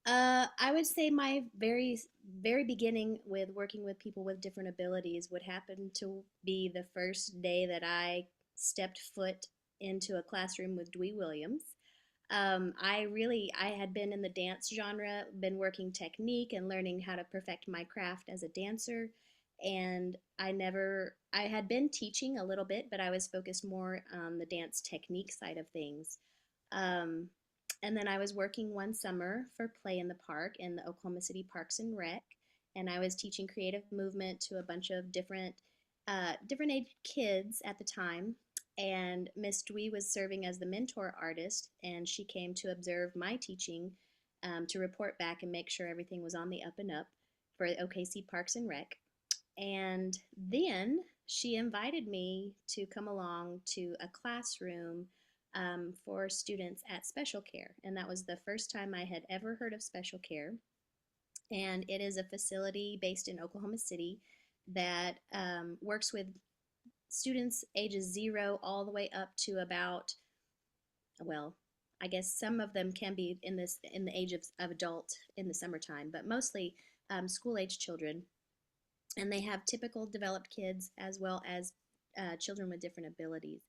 I would say my very beginning with working with people with different abilities would happen to be the first day that I stepped foot into a classroom with Dwee Williams. I had been in the dance genre, been working technique and learning how to perfect my craft as a dancer. And I had been teaching a little bit, but I was focused more on the dance technique side of things. Um, and then I was working one summer for Play in the Park in the Oklahoma City Parks and Rec. And I was teaching creative movement to a bunch of different age kids at the time, and Miss Dwee was serving as the mentor artist, and she came to observe my teaching, to report back and make sure everything was on the up and up for OKC Parks and Rec. And then she invited me to come along to a classroom for students at Special Care, and that was the first time I had ever heard of Special Care. And it is a facility based in Oklahoma City that works with students ages 0 all the way up to about, well, I guess some of them can be in the age of adult in the summertime, but mostly school age children. And they have typical developed kids as well as children with different abilities.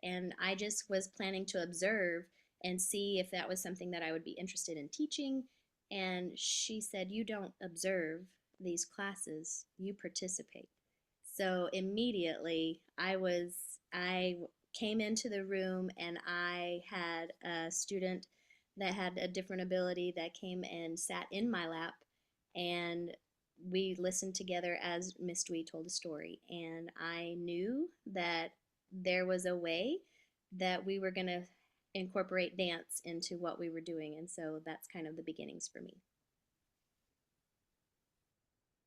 And I just was planning to observe and see if that was something that I would be interested in teaching. And she said, "You don't observe these classes, you participate." So immediately I came into the room, and I had a student that had a different ability that came and sat in my lap, and we listened together as Miss Dwee told a story. And I knew that there was a way that we were going to incorporate dance into what we were doing. And so that's kind of the beginnings for me.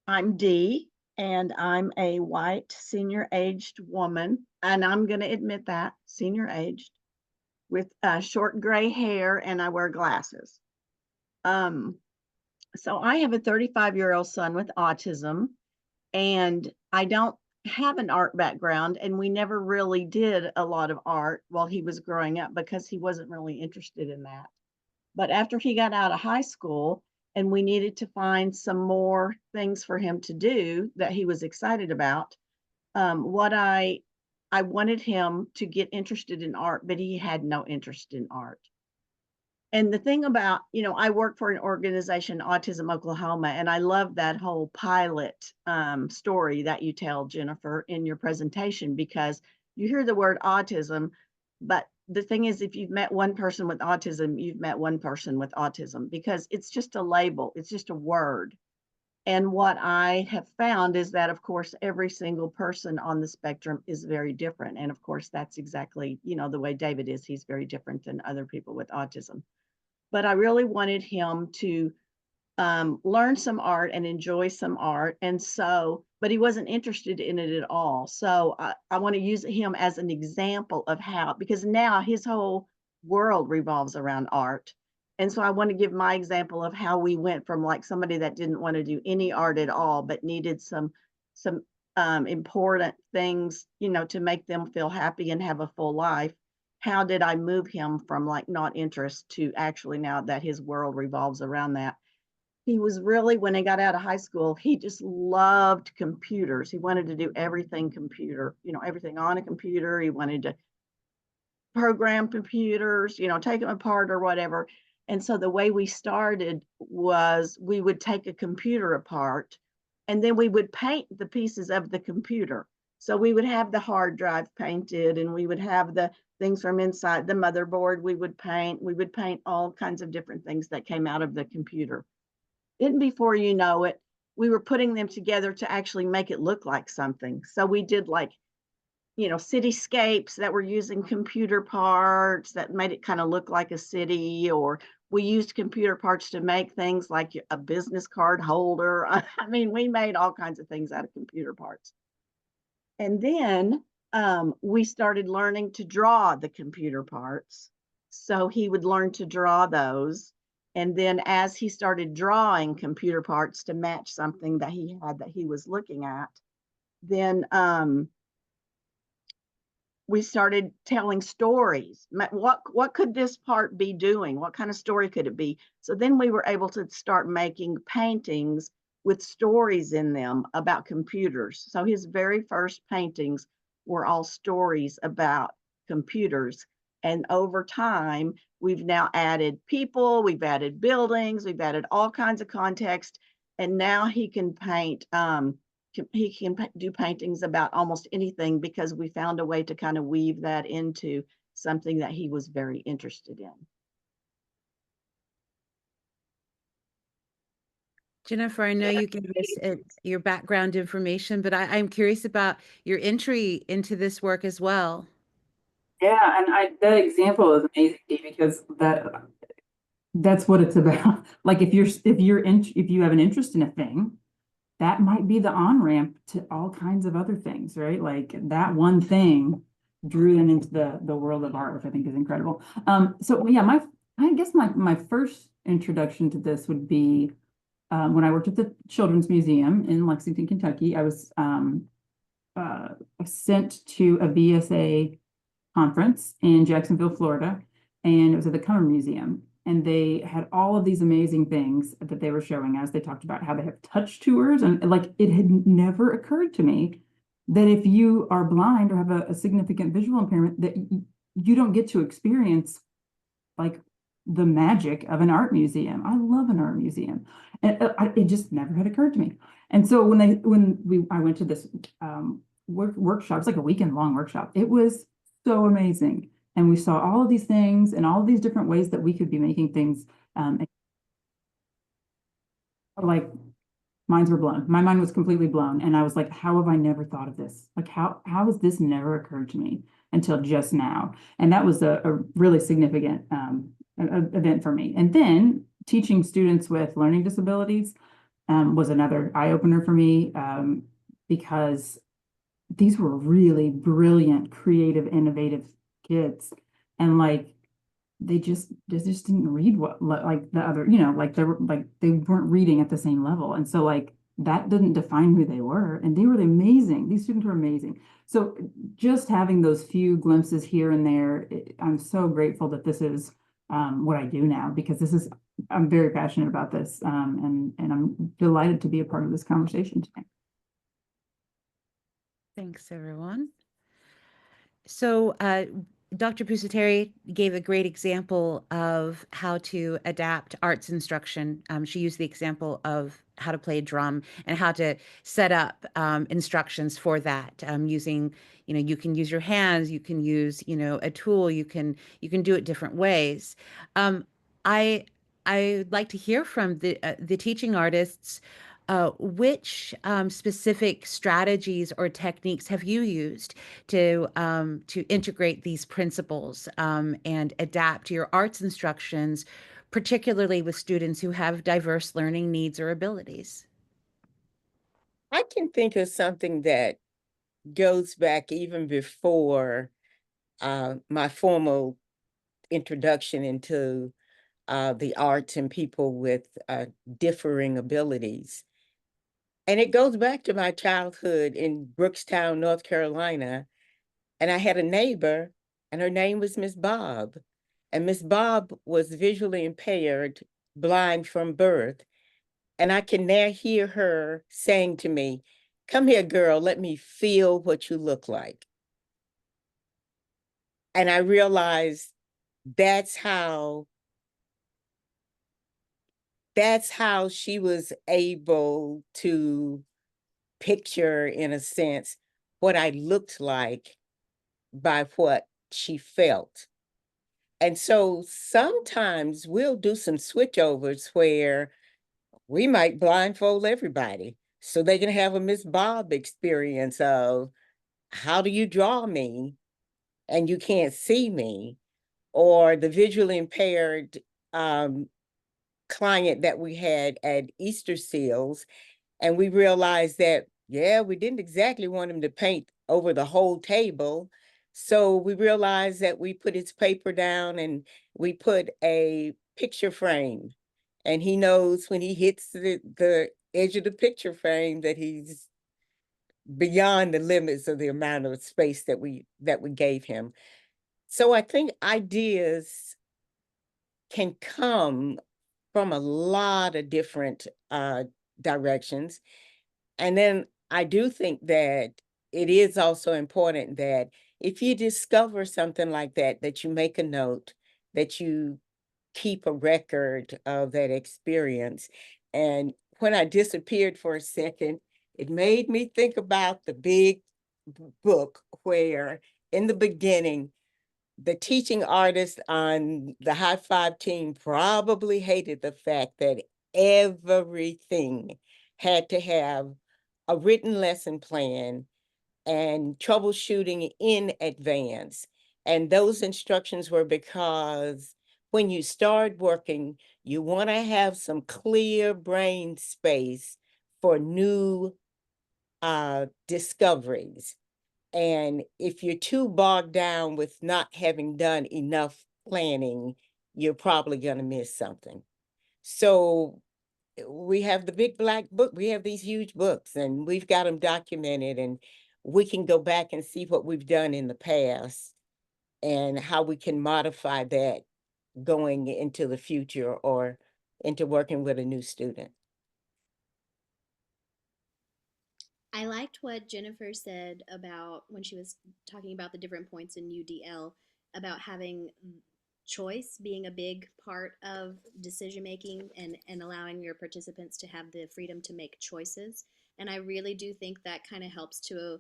I'm Dee, and I'm a white senior aged woman, and I'm going to admit that senior aged with short gray hair, and I wear glasses. So I have a 35-year-old son with autism, and I don't have an art background, and we never really did a lot of art while he was growing up because he wasn't really interested in that. But after he got out of high school and we needed to find some more things for him to do that he was excited about, what I wanted him to get interested in art, but he had no interest in art. And the thing about, I work for an organization, Autism Oklahoma, and I love that whole pilot story that you tell, Jennifer, in your presentation, because you hear the word autism, but the thing is, if you've met one person with autism, you've met one person with autism, because it's just a label, it's just a word. And what I have found is that, of course, every single person on the spectrum is very different. And of course, that's exactly, the way David is. He's very different than other people with autism. But I really wanted him to learn some art and enjoy some art. And so, but he wasn't interested in it at all. So I want to use him as an example of how, because now his whole world revolves around art. And so I want to give my example of how we went from like somebody that didn't want to do any art at all, but needed some important things, to make them feel happy and have a full life. How did I move him from like not interest to actually now that his world revolves around that? He was really, when he got out of high school, he just loved computers. He wanted to do everything computer, everything on a computer. He wanted to program computers, take them apart or whatever. And so the way we started was we would take a computer apart and then we would paint the pieces of the computer. So we would have the hard drive painted and we would have the things from inside the motherboard we would paint all kinds of different things that came out of the computer. And before you know it, we were putting them together to actually make it look like something. So we did like, cityscapes that were using computer parts that made it kind of look like a city, or we used computer parts to make things like a business card holder. I mean, we made all kinds of things out of computer parts. And then we started learning to draw the computer parts. So he would learn to draw those. And then as he started drawing computer parts to match something that he had that he was looking at, then we started telling stories. What could this part be doing? What kind of story could it be? So then we were able to start making paintings with stories in them about computers. So his very first paintings were all stories about computers. And over time, we've now added people, we've added buildings, we've added all kinds of context. And now he can paint he can do paintings about almost anything because we found a way to kind of weave that into something that he was very interested in. Jennifer, I know you gave us your background information, but I'm curious about your entry into this work as well. Yeah, and that example is amazing, Dee, because that's what it's about. Like if you have an interest in a thing, that might be the on-ramp to all kinds of other things, right? Like that one thing drew them into the world of art, which I think is incredible. So yeah, I guess my first introduction to this would be when I worked at the Children's Museum in Lexington, Kentucky. I was sent to a BSA conference in Jacksonville, Florida, and it was at the Cummer Museum. And they had all of these amazing things that they were showing us. They talked about how they have touch tours, and like it had never occurred to me that if you are blind or have a significant visual impairment, that you don't get to experience like the magic of an art museum. I love an art museum, and it just never had occurred to me. And so I went to this workshop, it's like a weekend long workshop. It was so amazing. And we saw all of these things and all of these different ways that we could be making things. Like minds were blown. My mind was completely blown. And I was like, how have I never thought of this? Like, how has this never occurred to me until just now? And that was a really significant event for me. And then teaching students with learning disabilities was another eye-opener for me because these were really brilliant, creative, innovative kids. And like, they just didn't read like the other, like they weren't reading at the same level. And so like, that didn't define who they were. And they were amazing. These students were amazing. So just having those few glimpses here and there, I'm so grateful that this is what I do now, because I'm very passionate about this. And I'm delighted to be a part of this conversation today. Thanks, everyone. So Dr. Pusateri gave a great example of how to adapt arts instruction. She used the example of how to play a drum and how to set up instructions for that using, you can use your hands, you can use, a tool, you can do it different ways. I'd like to hear from the teaching artists. Which specific strategies or techniques have you used to integrate these principles and adapt your arts instructions, particularly with students who have diverse learning needs or abilities? I can think of something that goes back even before my formal introduction into the arts and people with differing abilities. And it goes back to my childhood in Brookstown, North Carolina. And I had a neighbor, and her name was Miss Bob. And Miss Bob was visually impaired, blind from birth. And I can now hear her saying to me, "Come here, girl, let me feel what you look like." And I realized that's how that's how she was able to picture, in a sense, what I looked like by what she felt. And so sometimes we'll do some switchovers where we might blindfold everybody so they can have a Miss Bob experience of, how do you draw me and you can't see me? Or the visually impaired client that we had at Easter Seals, and we realized that, yeah, we didn't exactly want him to paint over the whole table. So we realized that we put his paper down and we put a picture frame. And he knows when he hits the edge of the picture frame that he's beyond the limits of the amount of space that we gave him. So I think ideas can come from a lot of different directions. And then I do think that it is also important that if you discover something like that, that you make a note, that you keep a record of that experience. And when I disappeared for a second, it made me think about the big book where in the beginning, the teaching artist on the high five team probably hated the fact that everything had to have a written lesson plan and troubleshooting in advance. And those instructions were because when you start working, you want to have some clear brain space for new discoveries. And if you're too bogged down with not having done enough planning, you're probably going to miss something. So we have the big black book. We have these huge books and we've got them documented, and we can go back and see what we've done in the past and how we can modify that going into the future or into working with a new student. I liked what Jennifer said about when she was talking about the different points in UDL about having choice being a big part of decision making and allowing your participants to have the freedom to make choices. And I really do think that kind of helps to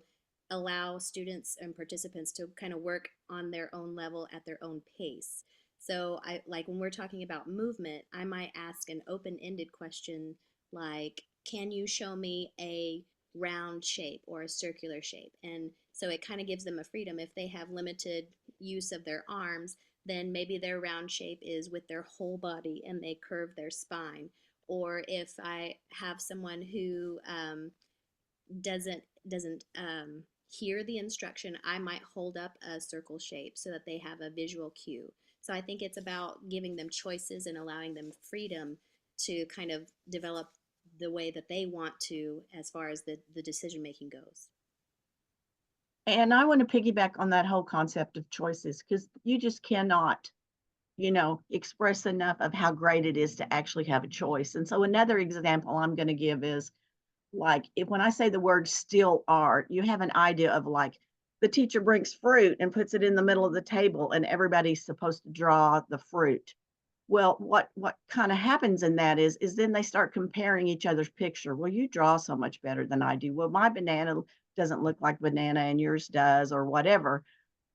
allow students and participants to kind of work on their own level at their own pace. So I like when we're talking about movement, I might ask an open-ended question like, can you show me a round shape or a circular shape? And so it kind of gives them a freedom. If they have limited use of their arms, then maybe their round shape is with their whole body and they curve their spine. Or if I have someone who doesn't hear the instruction, I might hold up a circle shape so that they have a visual cue. So I think it's about giving them choices and allowing them freedom to kind of develop the way that they want to as far as the decision making goes. And I want to piggyback on that whole concept of choices because you just cannot, express enough of how great it is to actually have a choice. And so another example I'm going to give is like if when I say the word still art, you have an idea of like the teacher brings fruit and puts it in the middle of the table and everybody's supposed to draw the fruit. Well, what kind of happens in that is then they start comparing each other's picture. Well, you draw so much better than I do. Well, my banana doesn't look like banana and yours does or whatever.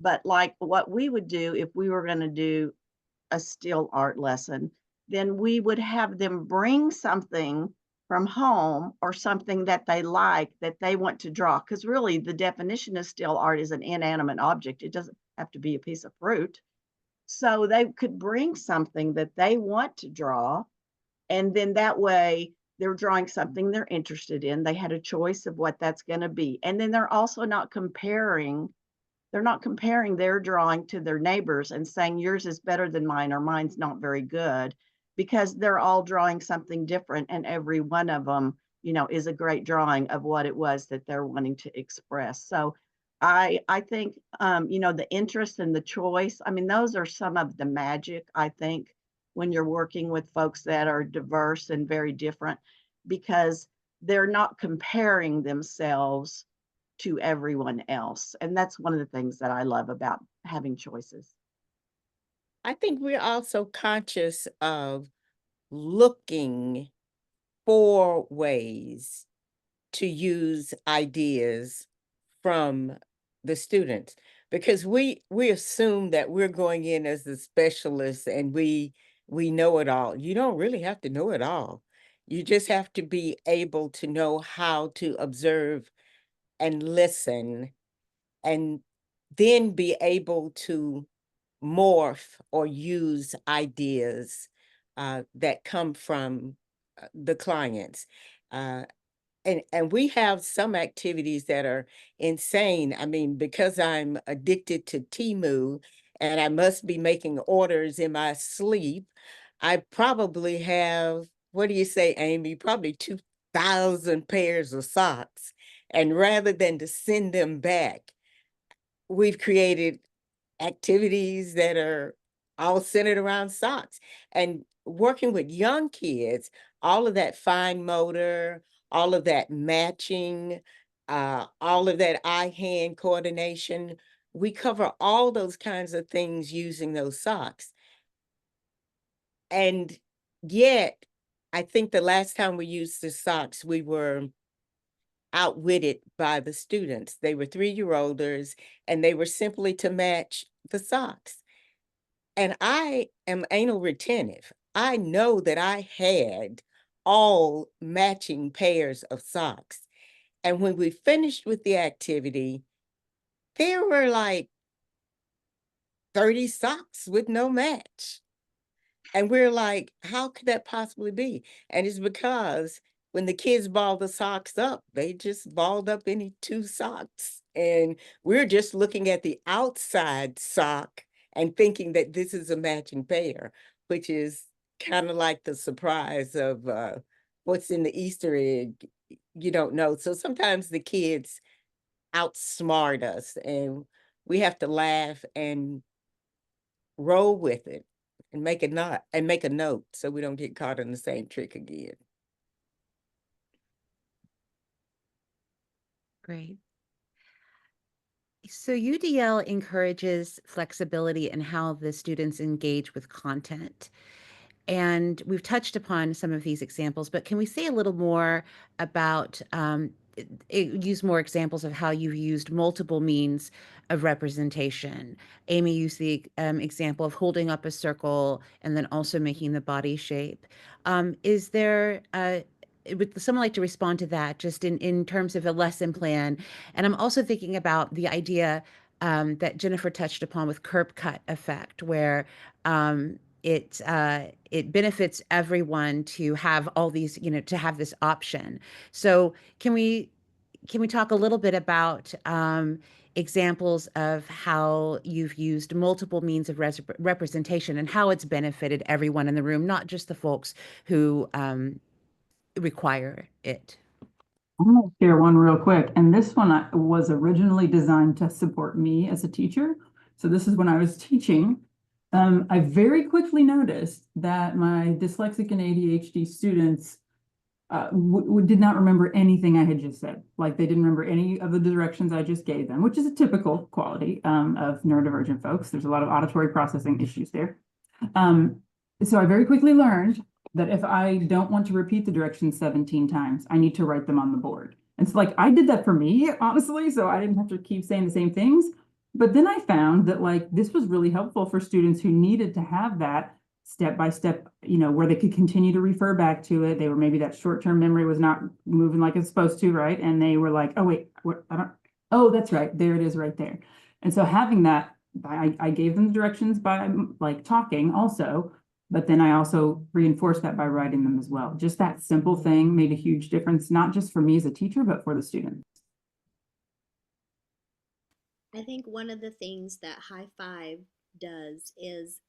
But like what we would do if we were going to do a still art lesson, then we would have them bring something from home or something that they like that they want to draw. Because really, the definition of still art is an inanimate object. It doesn't have to be a piece of fruit. So they could bring something that they want to draw. And then that way, they're drawing something they're interested in. They had a choice of what that's going to be. And then they're also not comparing their drawing to their neighbors and saying yours is better than mine or mine's not very good because they're all drawing something different and every one of them is a great drawing of what it was that they're wanting to express. So I think the interest and the choice, I mean, those are some of the magic, I think, when you're working with folks that are diverse and very different because they're not comparing themselves to everyone else. And that's one of the things that I love about having choices. I think we're also conscious of looking for ways to use ideas from the students, because we assume that we're going in as the specialists and we know it all. You don't really have to know it all. You just have to be able to know how to observe and listen, and then be able to morph or use ideas that come from the clients. Uh, and we have some activities that are insane. I mean, because I'm addicted to Temu and I must be making orders in my sleep, I probably have, what do you say, Amy? Probably 2,000 pairs of socks. And rather than to send them back, we've created activities that are all centered around socks. And working with young kids, all of that fine motor, all of that matching, all of that eye-hand coordination, we cover all those kinds of things using those socks. And yet, I think the last time we used the socks, we were outwitted by the students. They were 3-year-olders, and they were simply to match the socks. And I am anal retentive. I know that I had all matching pairs of socks. And when we finished with the activity, there were like 30 socks with no match. And we're like, how could that possibly be? And it's because when the kids ball the socks up, they just balled up any 2 socks. And we're just looking at the outside sock and thinking that this is a matching pair, which is kind of like the surprise of what's in the Easter egg. You don't know. So sometimes the kids outsmart us, and we have to laugh and roll with it and make a note so we don't get caught in the same trick again. Great. So UDL encourages flexibility in how the students engage with content. And we've touched upon some of these examples, but can we say a little more about, use more examples of how you've used multiple means of representation? Amy used the example of holding up a circle and then also making the body shape. Is there, would someone like to respond to that just in terms of a lesson plan? And I'm also thinking about the idea that Jennifer touched upon with curb cut effect, where it benefits everyone to have all these, to have this option. So can we talk a little bit about examples of how you've used multiple means of representation and how it's benefited everyone in the room, not just the folks who require it? I'm going to share one real quick. And this one was originally designed to support me as a teacher. So this is when I was teaching. I very quickly noticed that my dyslexic and ADHD students did not remember anything I had just said. Like they didn't remember any of the directions I just gave them, which is a typical quality of neurodivergent folks. There's a lot of auditory processing issues there. So I very quickly learned that if I don't want to repeat the directions 17 times, I need to write them on the board. And so like I did that for me, honestly, so I didn't have to keep saying the same things. But then I found that like this was really helpful for students who needed to have that step by step, where they could continue to refer back to it. They were maybe that short-term memory was not moving like it's supposed to, right? And they were like, oh wait, oh, that's right, there it is right there. And so having that, I gave them the directions by like talking also, but then I also reinforced that by writing them as well. Just that simple thing made a huge difference, not just for me as a teacher, but for the students. I think one of the things that High Five does is,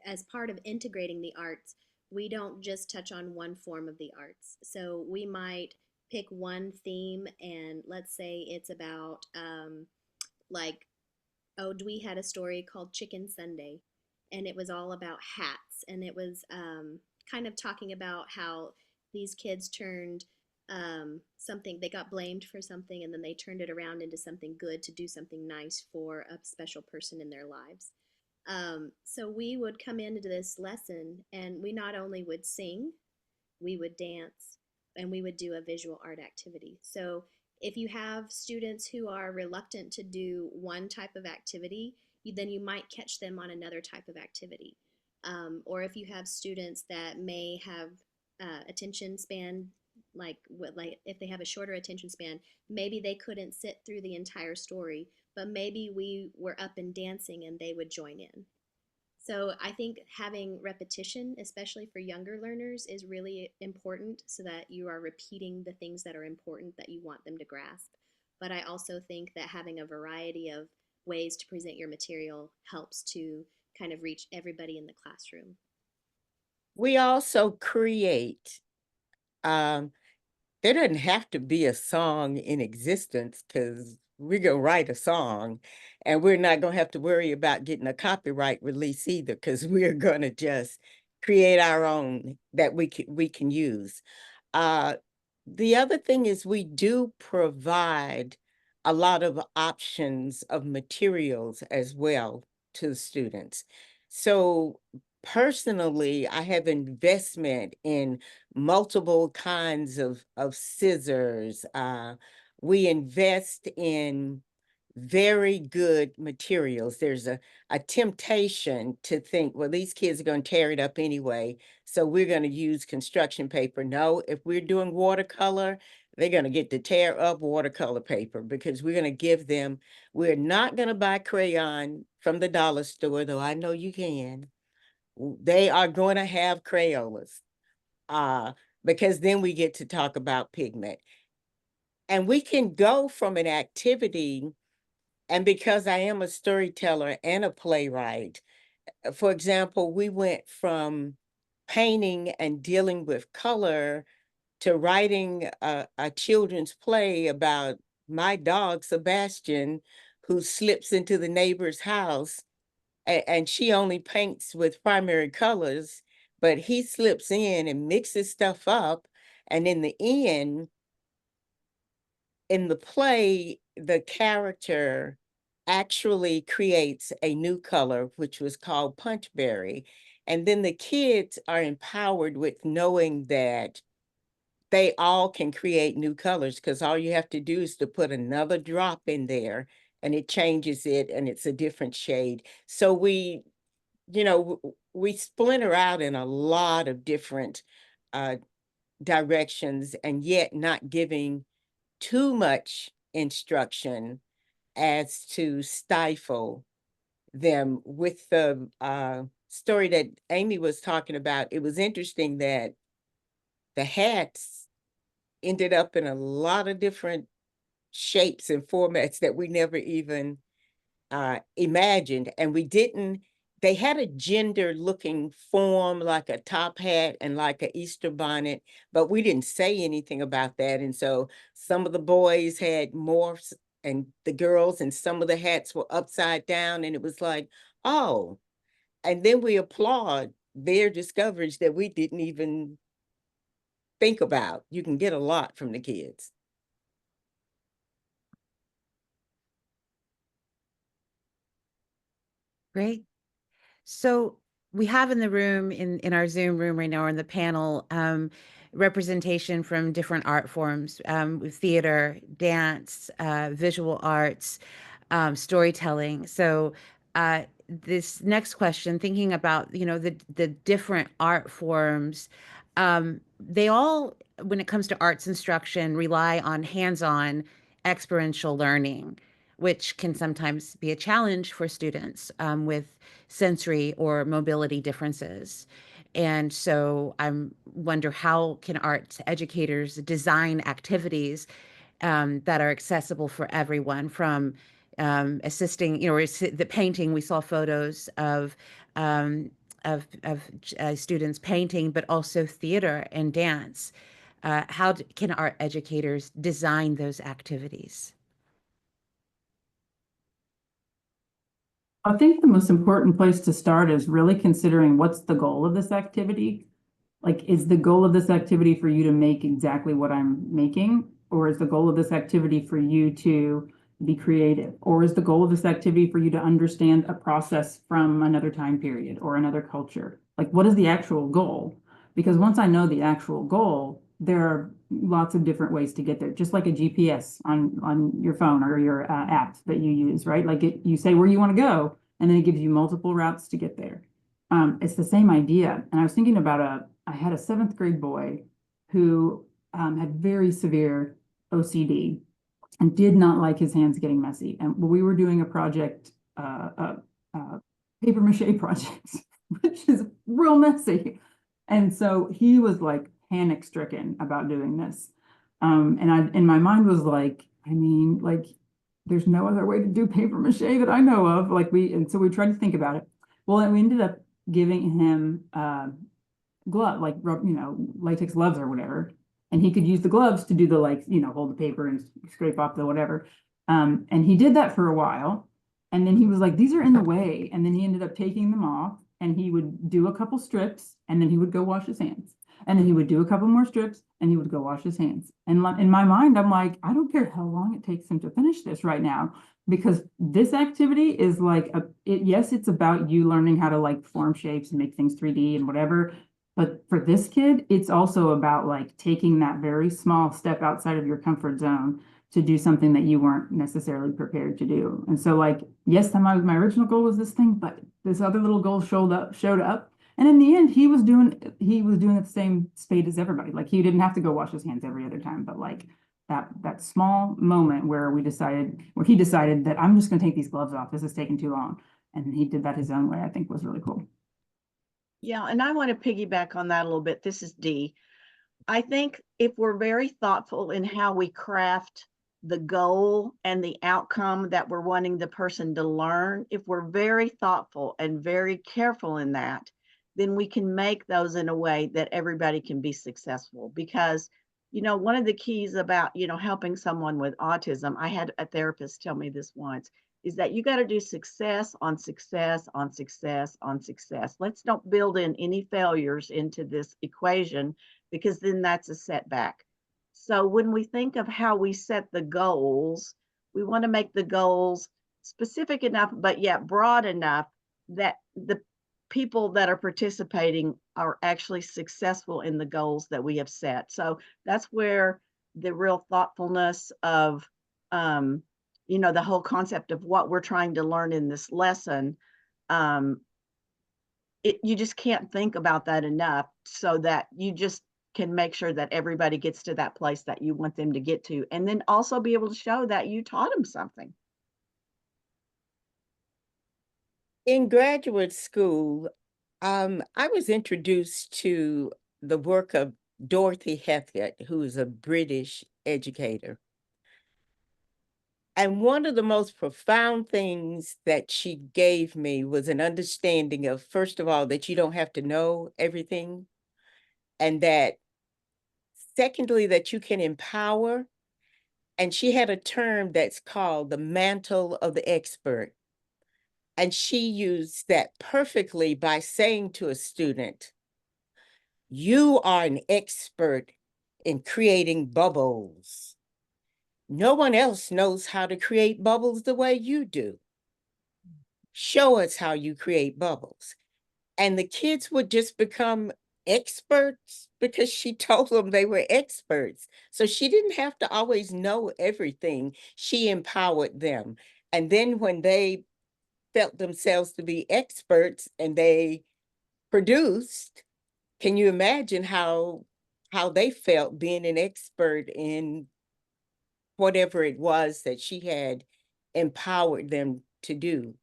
as part of integrating the arts, we don't just touch on one form of the arts. So we might pick one theme, and let's say it's about, like, oh, we had a story called Chicken Sunday, and it was all about hats, and it was kind of talking about how these kids turned something, they got blamed for something, and then they turned it around into something good to do something nice for a special person in their lives. So we would come into this lesson and we not only would sing, we would dance, and we would do a visual art activity. So if you have students who are reluctant to do one type of activity, then you might catch them on another type of activity. Or if you have students that may have attention span, like if they have a shorter attention span, maybe they couldn't sit through the entire story, but maybe we were up and dancing and they would join in. So I think having repetition, especially for younger learners, is really important so that you are repeating the things that are important that you want them to grasp. But I also think that having a variety of ways to present your material helps to kind of reach everybody in the classroom. We also create, um, there doesn't have to be a song in existence because we're going to write a song and we're not going to have to worry about getting a copyright release either because we're going to just create our own that we can use. Uh, the other thing is we do provide a lot of options of materials as well to the students. So personally, I have investment in multiple kinds of scissors. We invest in very good materials. There's a temptation to think, well, these kids are going to tear it up anyway, so we're going to use construction paper. No, if we're doing watercolor, they're going to get the tear up watercolor paper because we're going to give them, we're not going to buy crayon from the dollar store, though I know you can. They are going to have Crayolas because then we get to talk about pigment. And we can go from an activity, and because I am a storyteller and a playwright, for example, we went from painting and dealing with color to writing a children's play about my dog, Sebastian, who slips into the neighbor's house and she only paints with primary colors, but he slips in and mixes stuff up. And in the end, in the play, the character actually creates a new color, which was called punchberry. And then the kids are empowered with knowing that they all can create new colors because all you have to do is to put another drop in there and it changes it and it's a different shade. So we splinter out in a lot of different directions and yet not giving too much instruction as to stifle them. With the story that Amy was talking about, it was interesting that the hats ended up in a lot of different shapes and formats that we never even imagined. And they had a gender looking form like a top hat and like an Easter bonnet, but we didn't say anything about that. And so some of the boys had morphs and the girls, and some of the hats were upside down. And it was like, oh, and then we applaud their discoveries that we didn't even think about. You can get a lot from the kids. Great. So we have in the room, in our Zoom room right now, or in the panel, representation from different art forms, with theater, dance, visual arts, storytelling. So this next question, thinking about, the different art forms, they all, when it comes to arts instruction, rely on hands-on experiential learning, which can sometimes be a challenge for students with sensory or mobility differences. And so I wonder, how can arts educators design activities that are accessible for everyone, from assisting, the painting, we saw photos um, of students painting, but also theater and dance. How can art educators design those activities? I think the most important place to start is really considering what's the goal of this activity. Like, is the goal of this activity for you to make exactly what I'm making? Or is the goal of this activity for you to be creative? Or is the goal of this activity for you to understand a process from another time period or another culture? Like, what is the actual goal? Because once I know the actual goal, there are lots of different ways to get there, just like a GPS on your phone or your app that you use, right? Like you say where you want to go, and then it gives you multiple routes to get there. It's the same idea. And I was thinking about I had a 7th grade boy who had very severe OCD and did not like his hands getting messy. And we were doing a project, paper mache project, which is real messy. And so he was like panic stricken about doing this. And my mind was like, I mean, like, there's no other way to do paper mache that I know of. And so we tried to think about it. Well, and we ended up giving him glove, like, latex gloves or whatever. And he could use the gloves to do the, like, hold the paper and scrape off the whatever. And he did that for a while. And then he was like, these are in the way. And then he ended up taking them off, and he would do a couple strips, and then he would go wash his hands. And then he would do a couple more strips, and he would go wash his hands. And in my mind, I'm like, I don't care how long it takes him to finish this right now, because this activity is like, yes, it's about you learning how to, like, form shapes and make things 3D and whatever. But for this kid, it's also about, like, taking that very small step outside of your comfort zone to do something that you weren't necessarily prepared to do. And so, like, yes, my original goal was this thing, but this other little goal showed up. And in the end, he was doing it the same speed as everybody. Like, he didn't have to go wash his hands every other time, but like that small moment where he decided that I'm just going to take these gloves off. This is taking too long. And he did that his own way, I think was really cool. Yeah, and I want to piggyback on that a little bit. This is Dee. I think if we're very thoughtful in how we craft the goal and the outcome that we're wanting the person to learn, if we're very thoughtful and very careful in that, then we can make those in a way that everybody can be successful. Because, one of the keys about, helping someone with autism, I had a therapist tell me this once, is that you got to do success on success on success on success. Let's don't build in any failures into this equation, because then that's a setback. So when we think of how we set the goals, we want to make the goals specific enough, but yet broad enough that the people that are participating are actually successful in the goals that we have set. So that's where the real thoughtfulness of, the whole concept of what we're trying to learn in this lesson, you just can't think about that enough, so that you just can make sure that everybody gets to that place that you want them to get to, and then also be able to show that you taught them something. In graduate school, I was introduced to the work of Dorothy Hethett, who is a British educator. And one of the most profound things that she gave me was an understanding of, first of all, that you don't have to know everything, and that, secondly, that you can empower. And she had a term that's called the mantle of the expert. And she used that perfectly by saying to a student, you are an expert in creating bubbles. No one else knows how to create bubbles the way you do. Show us how you create bubbles. And the kids would just become experts because she told them they were experts. So she didn't have to always know everything. She empowered them. And then when they felt themselves to be experts and they produced, can you imagine how they felt being an expert in whatever it was that she had empowered them to do?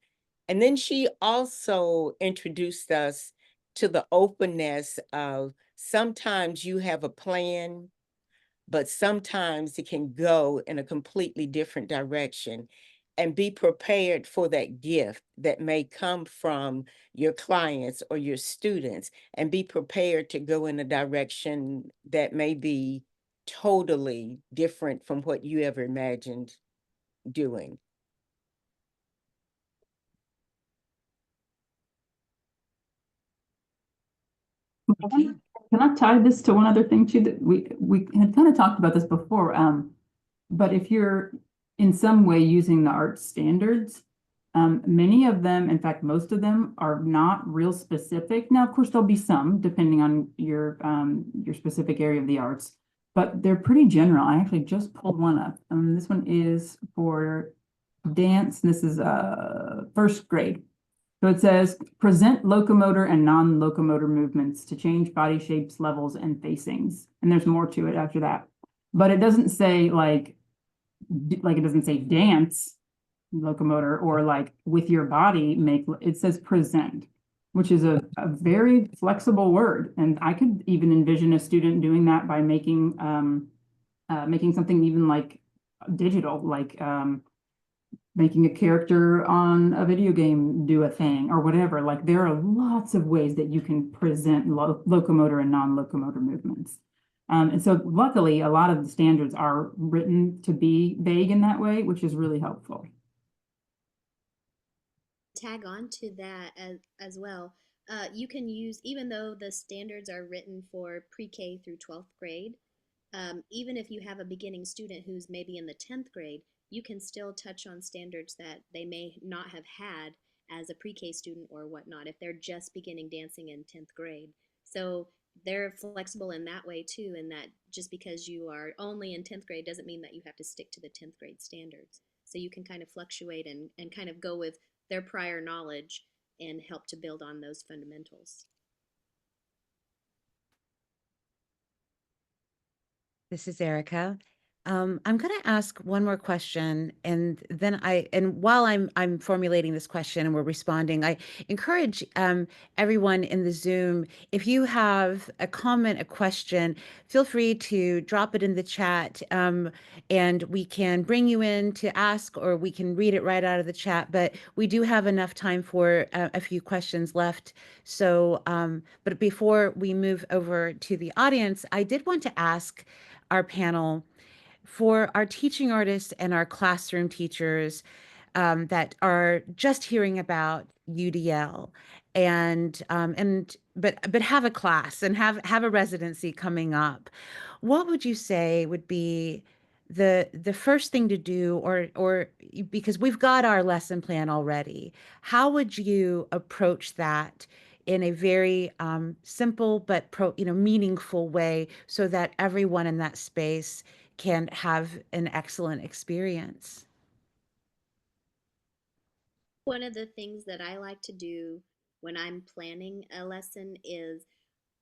And then she also introduced us to the openness of, sometimes you have a plan, but sometimes it can go in a completely different direction. And be prepared for that gift that may come from your clients or your students, and be prepared to go in a direction that may be totally different from what you ever imagined doing. Can I tie this to one other thing too, that we had kind of talked about this before? But if you're in some way using the art standards. Many of them, in fact, most of them are not real specific. Now, of course, there'll be some depending on your specific area of the arts, but they're pretty general. I actually just pulled one up. This one is for dance. This is first grade. So it says present locomotor and non-locomotor movements to change body shapes, levels, and facings. And there's more to it after that. But it doesn't say like it doesn't say dance locomotor or like with your body make, it says present, which is a very flexible word. And I could even envision a student doing that by making something even like digital, like making a character on a video game do a thing or whatever. Like there are lots of ways that you can present locomotor and non-locomotor movements. And so luckily, a lot of the standards are written to be vague in that way, which is really helpful. Tag on to that as well. You can use, even though the standards are written for pre-K through 12th grade, even if you have a beginning student who's maybe in the 10th grade, you can still touch on standards that they may not have had as a pre-K student or whatnot if they're just beginning dancing in 10th grade. So they're flexible in that way too, in that just because you are only in 10th grade doesn't mean that you have to stick to the 10th grade standards. So you can kind of fluctuate and kind of go with their prior knowledge and help to build on those fundamentals. This is Erica. I'm going to ask one more question, and then while I'm formulating this question and we're responding, I encourage everyone in the Zoom, if you have a comment, a question, feel free to drop it in the chat, and we can bring you in to ask, or we can read it right out of the chat. But we do have enough time for a few questions left. So, but before we move over to the audience, I did want to ask our panel, for our teaching artists and our classroom teachers that are just hearing about UDL but have a class and have a residency coming up, what would you say would be the first thing to do, or because we've got our lesson plan already, how would you approach that in a very simple but meaningful way so that everyone in that space can have an excellent experience? One of the things that I like to do when I'm planning a lesson is,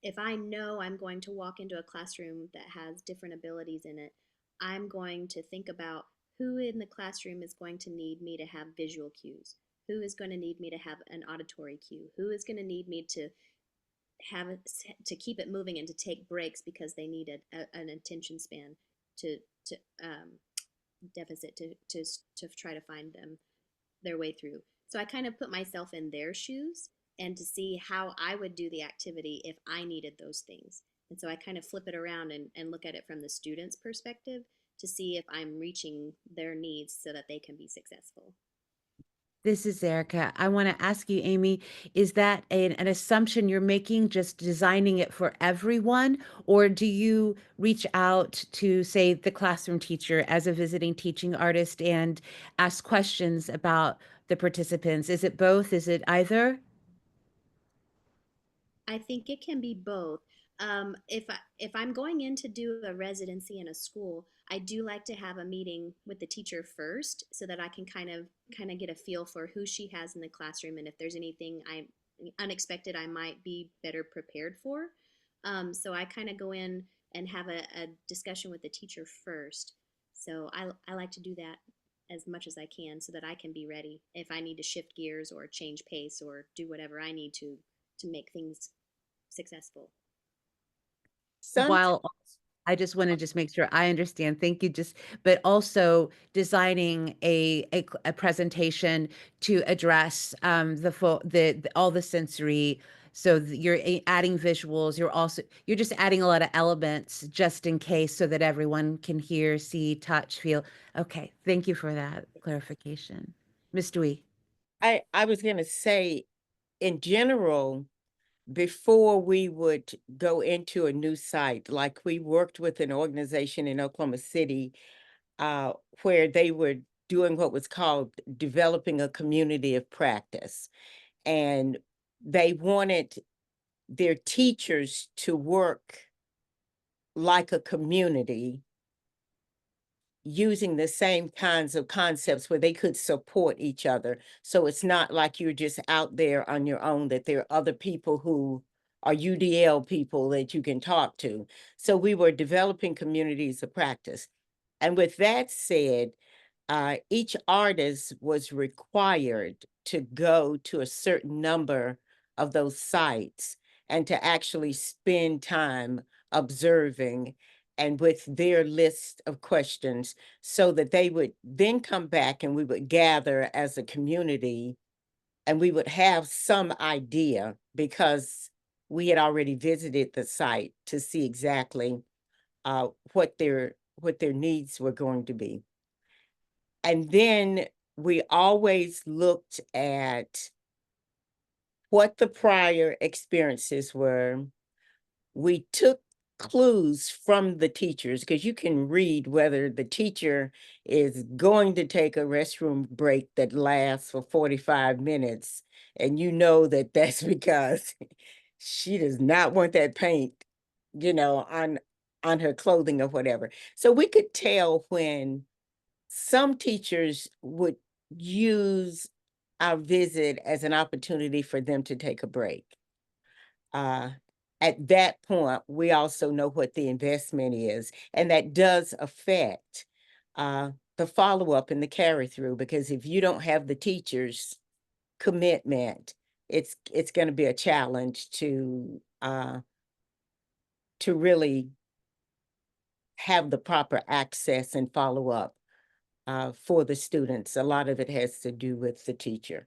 if I know I'm going to walk into a classroom that has different abilities in it, I'm going to think about who in the classroom is going to need me to have visual cues, who is going to need me to have an auditory cue, who is going to need me to have to keep it moving and to take breaks because they need an attention span to deficit to try to find them their way through. So I kind of put myself in their shoes and to see how I would do the activity if I needed those things. And so I kind of flip it around and look at it from the student's perspective to see if I'm reaching their needs so that they can be successful. This is Erica. I want to ask you, Amy, is that an assumption you're making, just designing it for everyone? Or do you reach out to, say, the classroom teacher as a visiting teaching artist and ask questions about the participants? Is it both? Is it either? I think it can be both. If I'm going in to do a residency in a school, I do like to have a meeting with the teacher first, so that I can kind of get a feel for who she has in the classroom, and if there's anything unexpected I might be better prepared for. So I kind of go in and have a discussion with the teacher first. So I like to do that as much as I can so that I can be ready if I need to shift gears or change pace or do whatever I need to make things successful. While I just want to just make sure I understand. Thank you. But also designing a presentation to address all the sensory. So you're adding visuals. You're just adding a lot of elements just in case, so that everyone can hear, see, touch, feel. Okay. Thank you for that clarification, Ms. Dewey. I was going to say, in general, before we would go into a new site, like we worked with an organization in Oklahoma City, where they were doing what was called developing a community of practice. And they wanted their teachers to work like a community, using the same kinds of concepts where they could support each other. So it's not like you're just out there on your own, that there are other people who are UDL people that you can talk to. So we were developing communities of practice. And with that said, each artist was required to go to a certain number of those sites and to actually spend time observing and with their list of questions, so that they would then come back and we would gather as a community and we would have some idea, because we had already visited the site, to see exactly what their needs were going to be. And then we always looked at what the prior experiences were. We took clues from the teachers, because you can read whether the teacher is going to take a restroom break that lasts for 45 minutes. And you know that that's because she does not want that paint, on her clothing or whatever. So we could tell when some teachers would use our visit as an opportunity for them to take a break. At that point, we also know what the investment is, and that does affect the follow-up and the carry-through, because if you don't have the teachers' commitment, it's going to be a challenge to really have the proper access and follow-up for the students. A lot of it has to do with the teacher.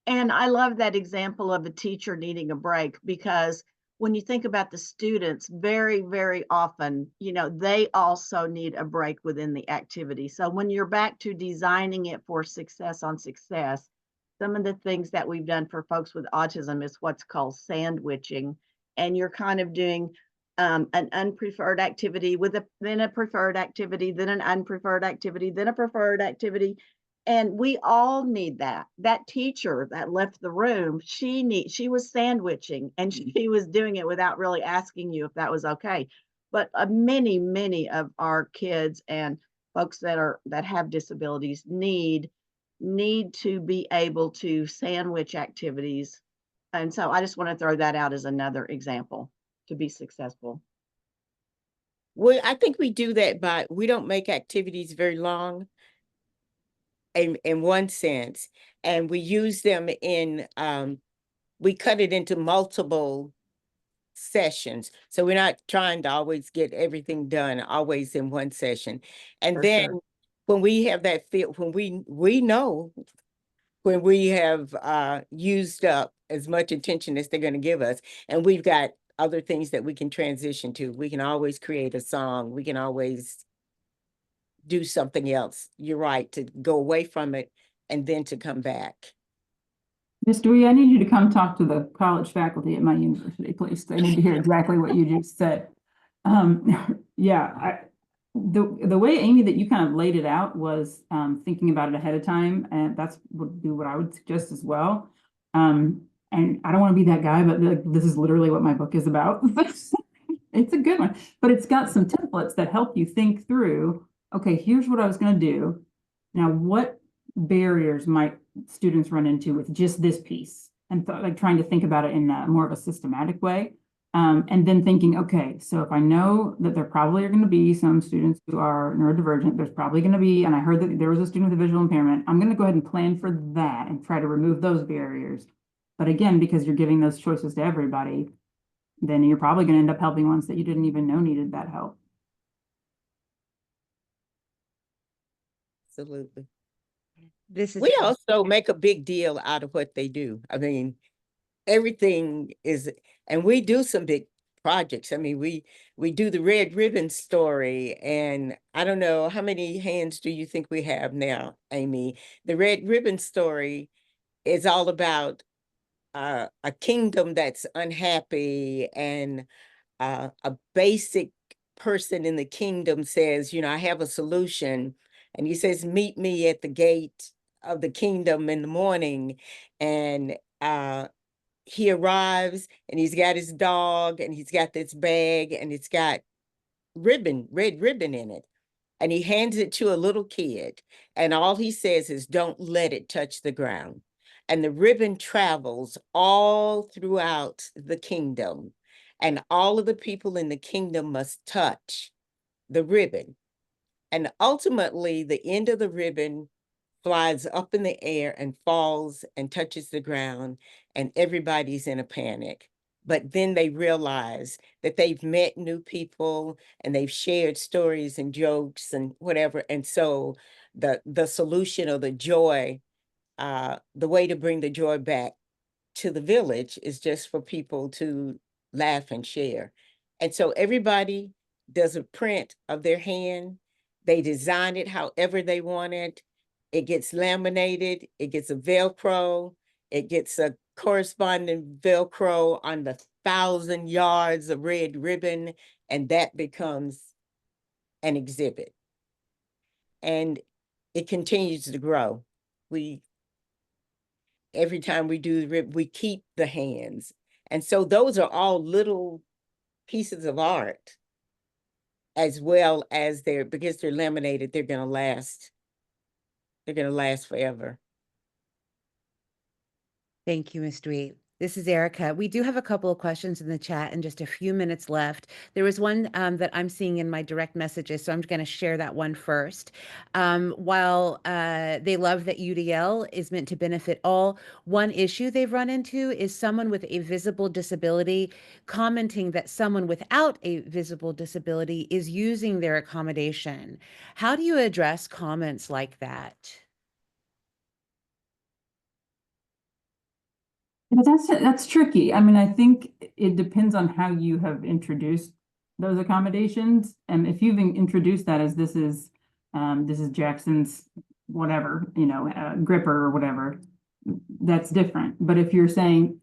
And I love that example of a teacher needing a break, because when you think about the students, very, very often, they also need a break within the activity. So when you're back to designing it for success on success, some of the things that we've done for folks with autism is what's called sandwiching. And you're kind of doing an unpreferred activity then a preferred activity, then an unpreferred activity, then a preferred activity. And we all need that. That teacher that left the room, she was sandwiching, and she was doing it without really asking you if that was okay. But many of our kids and folks that have disabilities need to be able to sandwich activities. And so I just want to throw that out as another example to be successful. Well, I think we do that by, we don't make activities very long in one sense, and we use them in, we cut it into multiple sessions. So we're not trying to always get everything done always in one session. And For then sure. when we have that feel, when we know when we have used up as much attention as they're going to give us, and we've got other things that we can transition to. We can always create a song. We can always do something else. You're right, to go away from it and then to come back. Miss Dewey, I need you to come talk to the college faculty at my university, please. They need to hear exactly what you just said. Yeah, the way, Amy, that you kind of laid it out was thinking about it ahead of time, and that's would be what I would suggest as well. And I don't want to be that guy, but this is literally what my book is about. It's a good one, but it's got some templates that help you think through, okay, here's what I was going to do. Now, what barriers might students run into with just this piece? And like trying to think about it in more of a systematic way. And then thinking, okay, so if I know that there probably are going to be some students who are neurodivergent, there's probably going to be, and I heard that there was a student with a visual impairment, I'm going to go ahead and plan for that and try to remove those barriers. But again, because you're giving those choices to everybody, then you're probably going to end up helping ones that you didn't even know needed that help. Absolutely. This is We also make a big deal out of what they do. I mean, everything is, and we do some big projects. I mean, we do the red ribbon story, and I don't know, how many hands do you think we have now, Amy? The red ribbon story is all about a kingdom that's unhappy, and a basic person in the kingdom says, I have a solution, and he says, meet me at the gate of the kingdom in the morning, and he arrives, and he's got his dog, and he's got this bag, and it's got red ribbon in it. And he hands it to a little kid, and all he says is, don't let it touch the ground. And the ribbon travels all throughout the kingdom, and all of the people in the kingdom must touch the ribbon. And ultimately, the end of the ribbon flies up in the air and falls and touches the ground, and everybody's in a panic. But then they realize that they've met new people and they've shared stories and jokes and whatever. And so the solution or the joy, the way to bring the joy back to the village is just for people to laugh and share. And so everybody does a print of their hand. They design it however they want it. It gets laminated. It gets a Velcro. It gets a corresponding Velcro on the 1,000 yards of red ribbon, and that becomes an exhibit. And it continues to grow. Every time we do the rib, we keep the hands. And so those are all little pieces of art, as well as because they're laminated, they're gonna last. They're gonna last forever. Thank you, Ms. Dweet. This is Erica. We do have a couple of questions in the chat and just a few minutes left. There was one that I'm seeing in my direct messages, so I'm going to share that one first. While they love that UDL is meant to benefit all, one issue they've run into is someone with a visible disability commenting that someone without a visible disability is using their accommodation. How do you address comments like that? But that's tricky. I mean, I think it depends on how you have introduced those accommodations. And if you've introduced that as this is Jackson's whatever, gripper or whatever, that's different. But if you're saying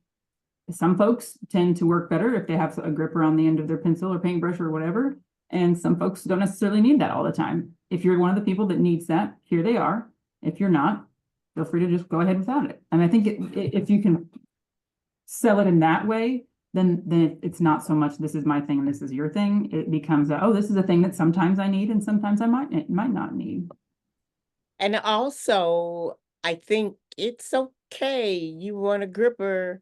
some folks tend to work better if they have a gripper on the end of their pencil or paintbrush or whatever, and some folks don't necessarily need that all the time. If you're one of the people that needs that, here they are. If you're not, feel free to just go ahead without it. And I think if you can sell it in that way, then it's not so much this is my thing and this is your thing. It becomes this is a thing that sometimes I need and sometimes I might not need. And also, I think it's okay. You want a gripper.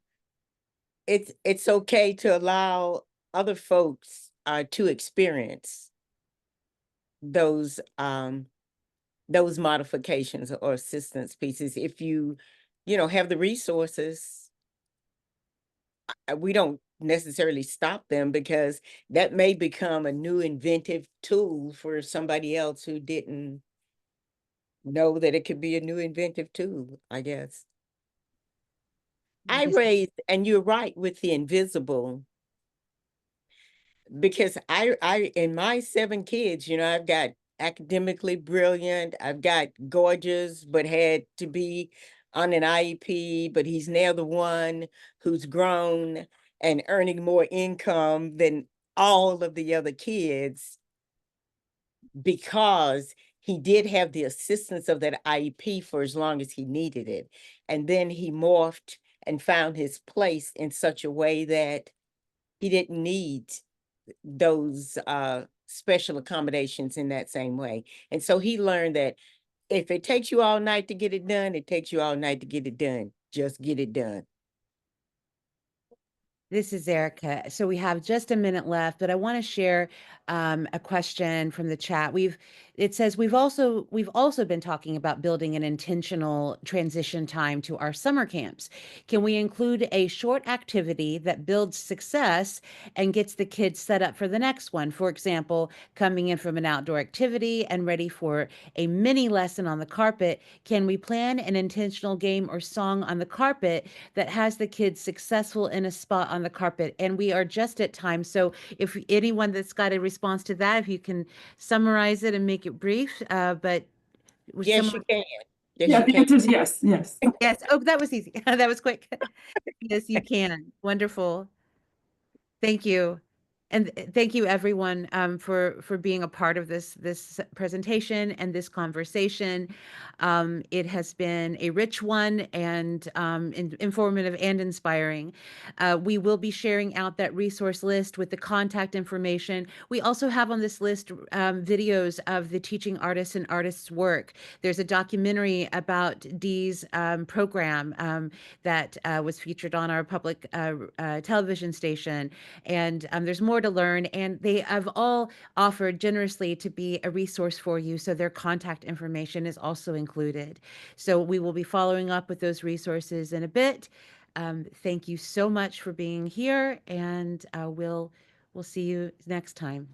It's okay to allow other folks to experience those modifications or assistance pieces if you have the resources. We don't necessarily stop them, because that may become a new inventive tool for somebody else who didn't know that it could be a new inventive tool, I guess. And you're right with the invisible, because I in my 7 kids, I've got academically brilliant, I've got gorgeous, but had to be on an IEP, but he's now the one who's grown and earning more income than all of the other kids, because he did have the assistance of that IEP for as long as he needed it. And then he morphed and found his place in such a way that he didn't need those special accommodations in that same way. And so he learned that if it takes you all night to get it done, it takes you all night to get it done. Just get it done. This is Erica. So we have just a minute left, but I want to share a question from the chat. It says we've also been talking about building an intentional transition time to our summer camps. Can we include a short activity that builds success and gets the kids set up for the next one? For example, coming in from an outdoor activity and ready for a mini lesson on the carpet. Can we plan an intentional game or song on the carpet that has the kids successful in a spot on the carpet? And we are just at time. So if anyone that's got a response to that, if you can summarize it and make it brief, but Yes, you can. Yes, Yeah, you the can. answer is yes. yes. Oh, that was easy. That was quick. Yes, you can. Wonderful. Thank you. And thank you everyone for being a part of this presentation and this conversation. It has been a rich one and informative and inspiring. We will be sharing out that resource list with the contact information. We also have on this list videos of the teaching artists and artists' work. There's a documentary about Dee's program that was featured on our public television station. And there's more to learn. And they have all offered generously to be a resource for you. So their contact information is also included. So we will be following up with those resources in a bit. Thank you so much for being here, and we'll see you next time.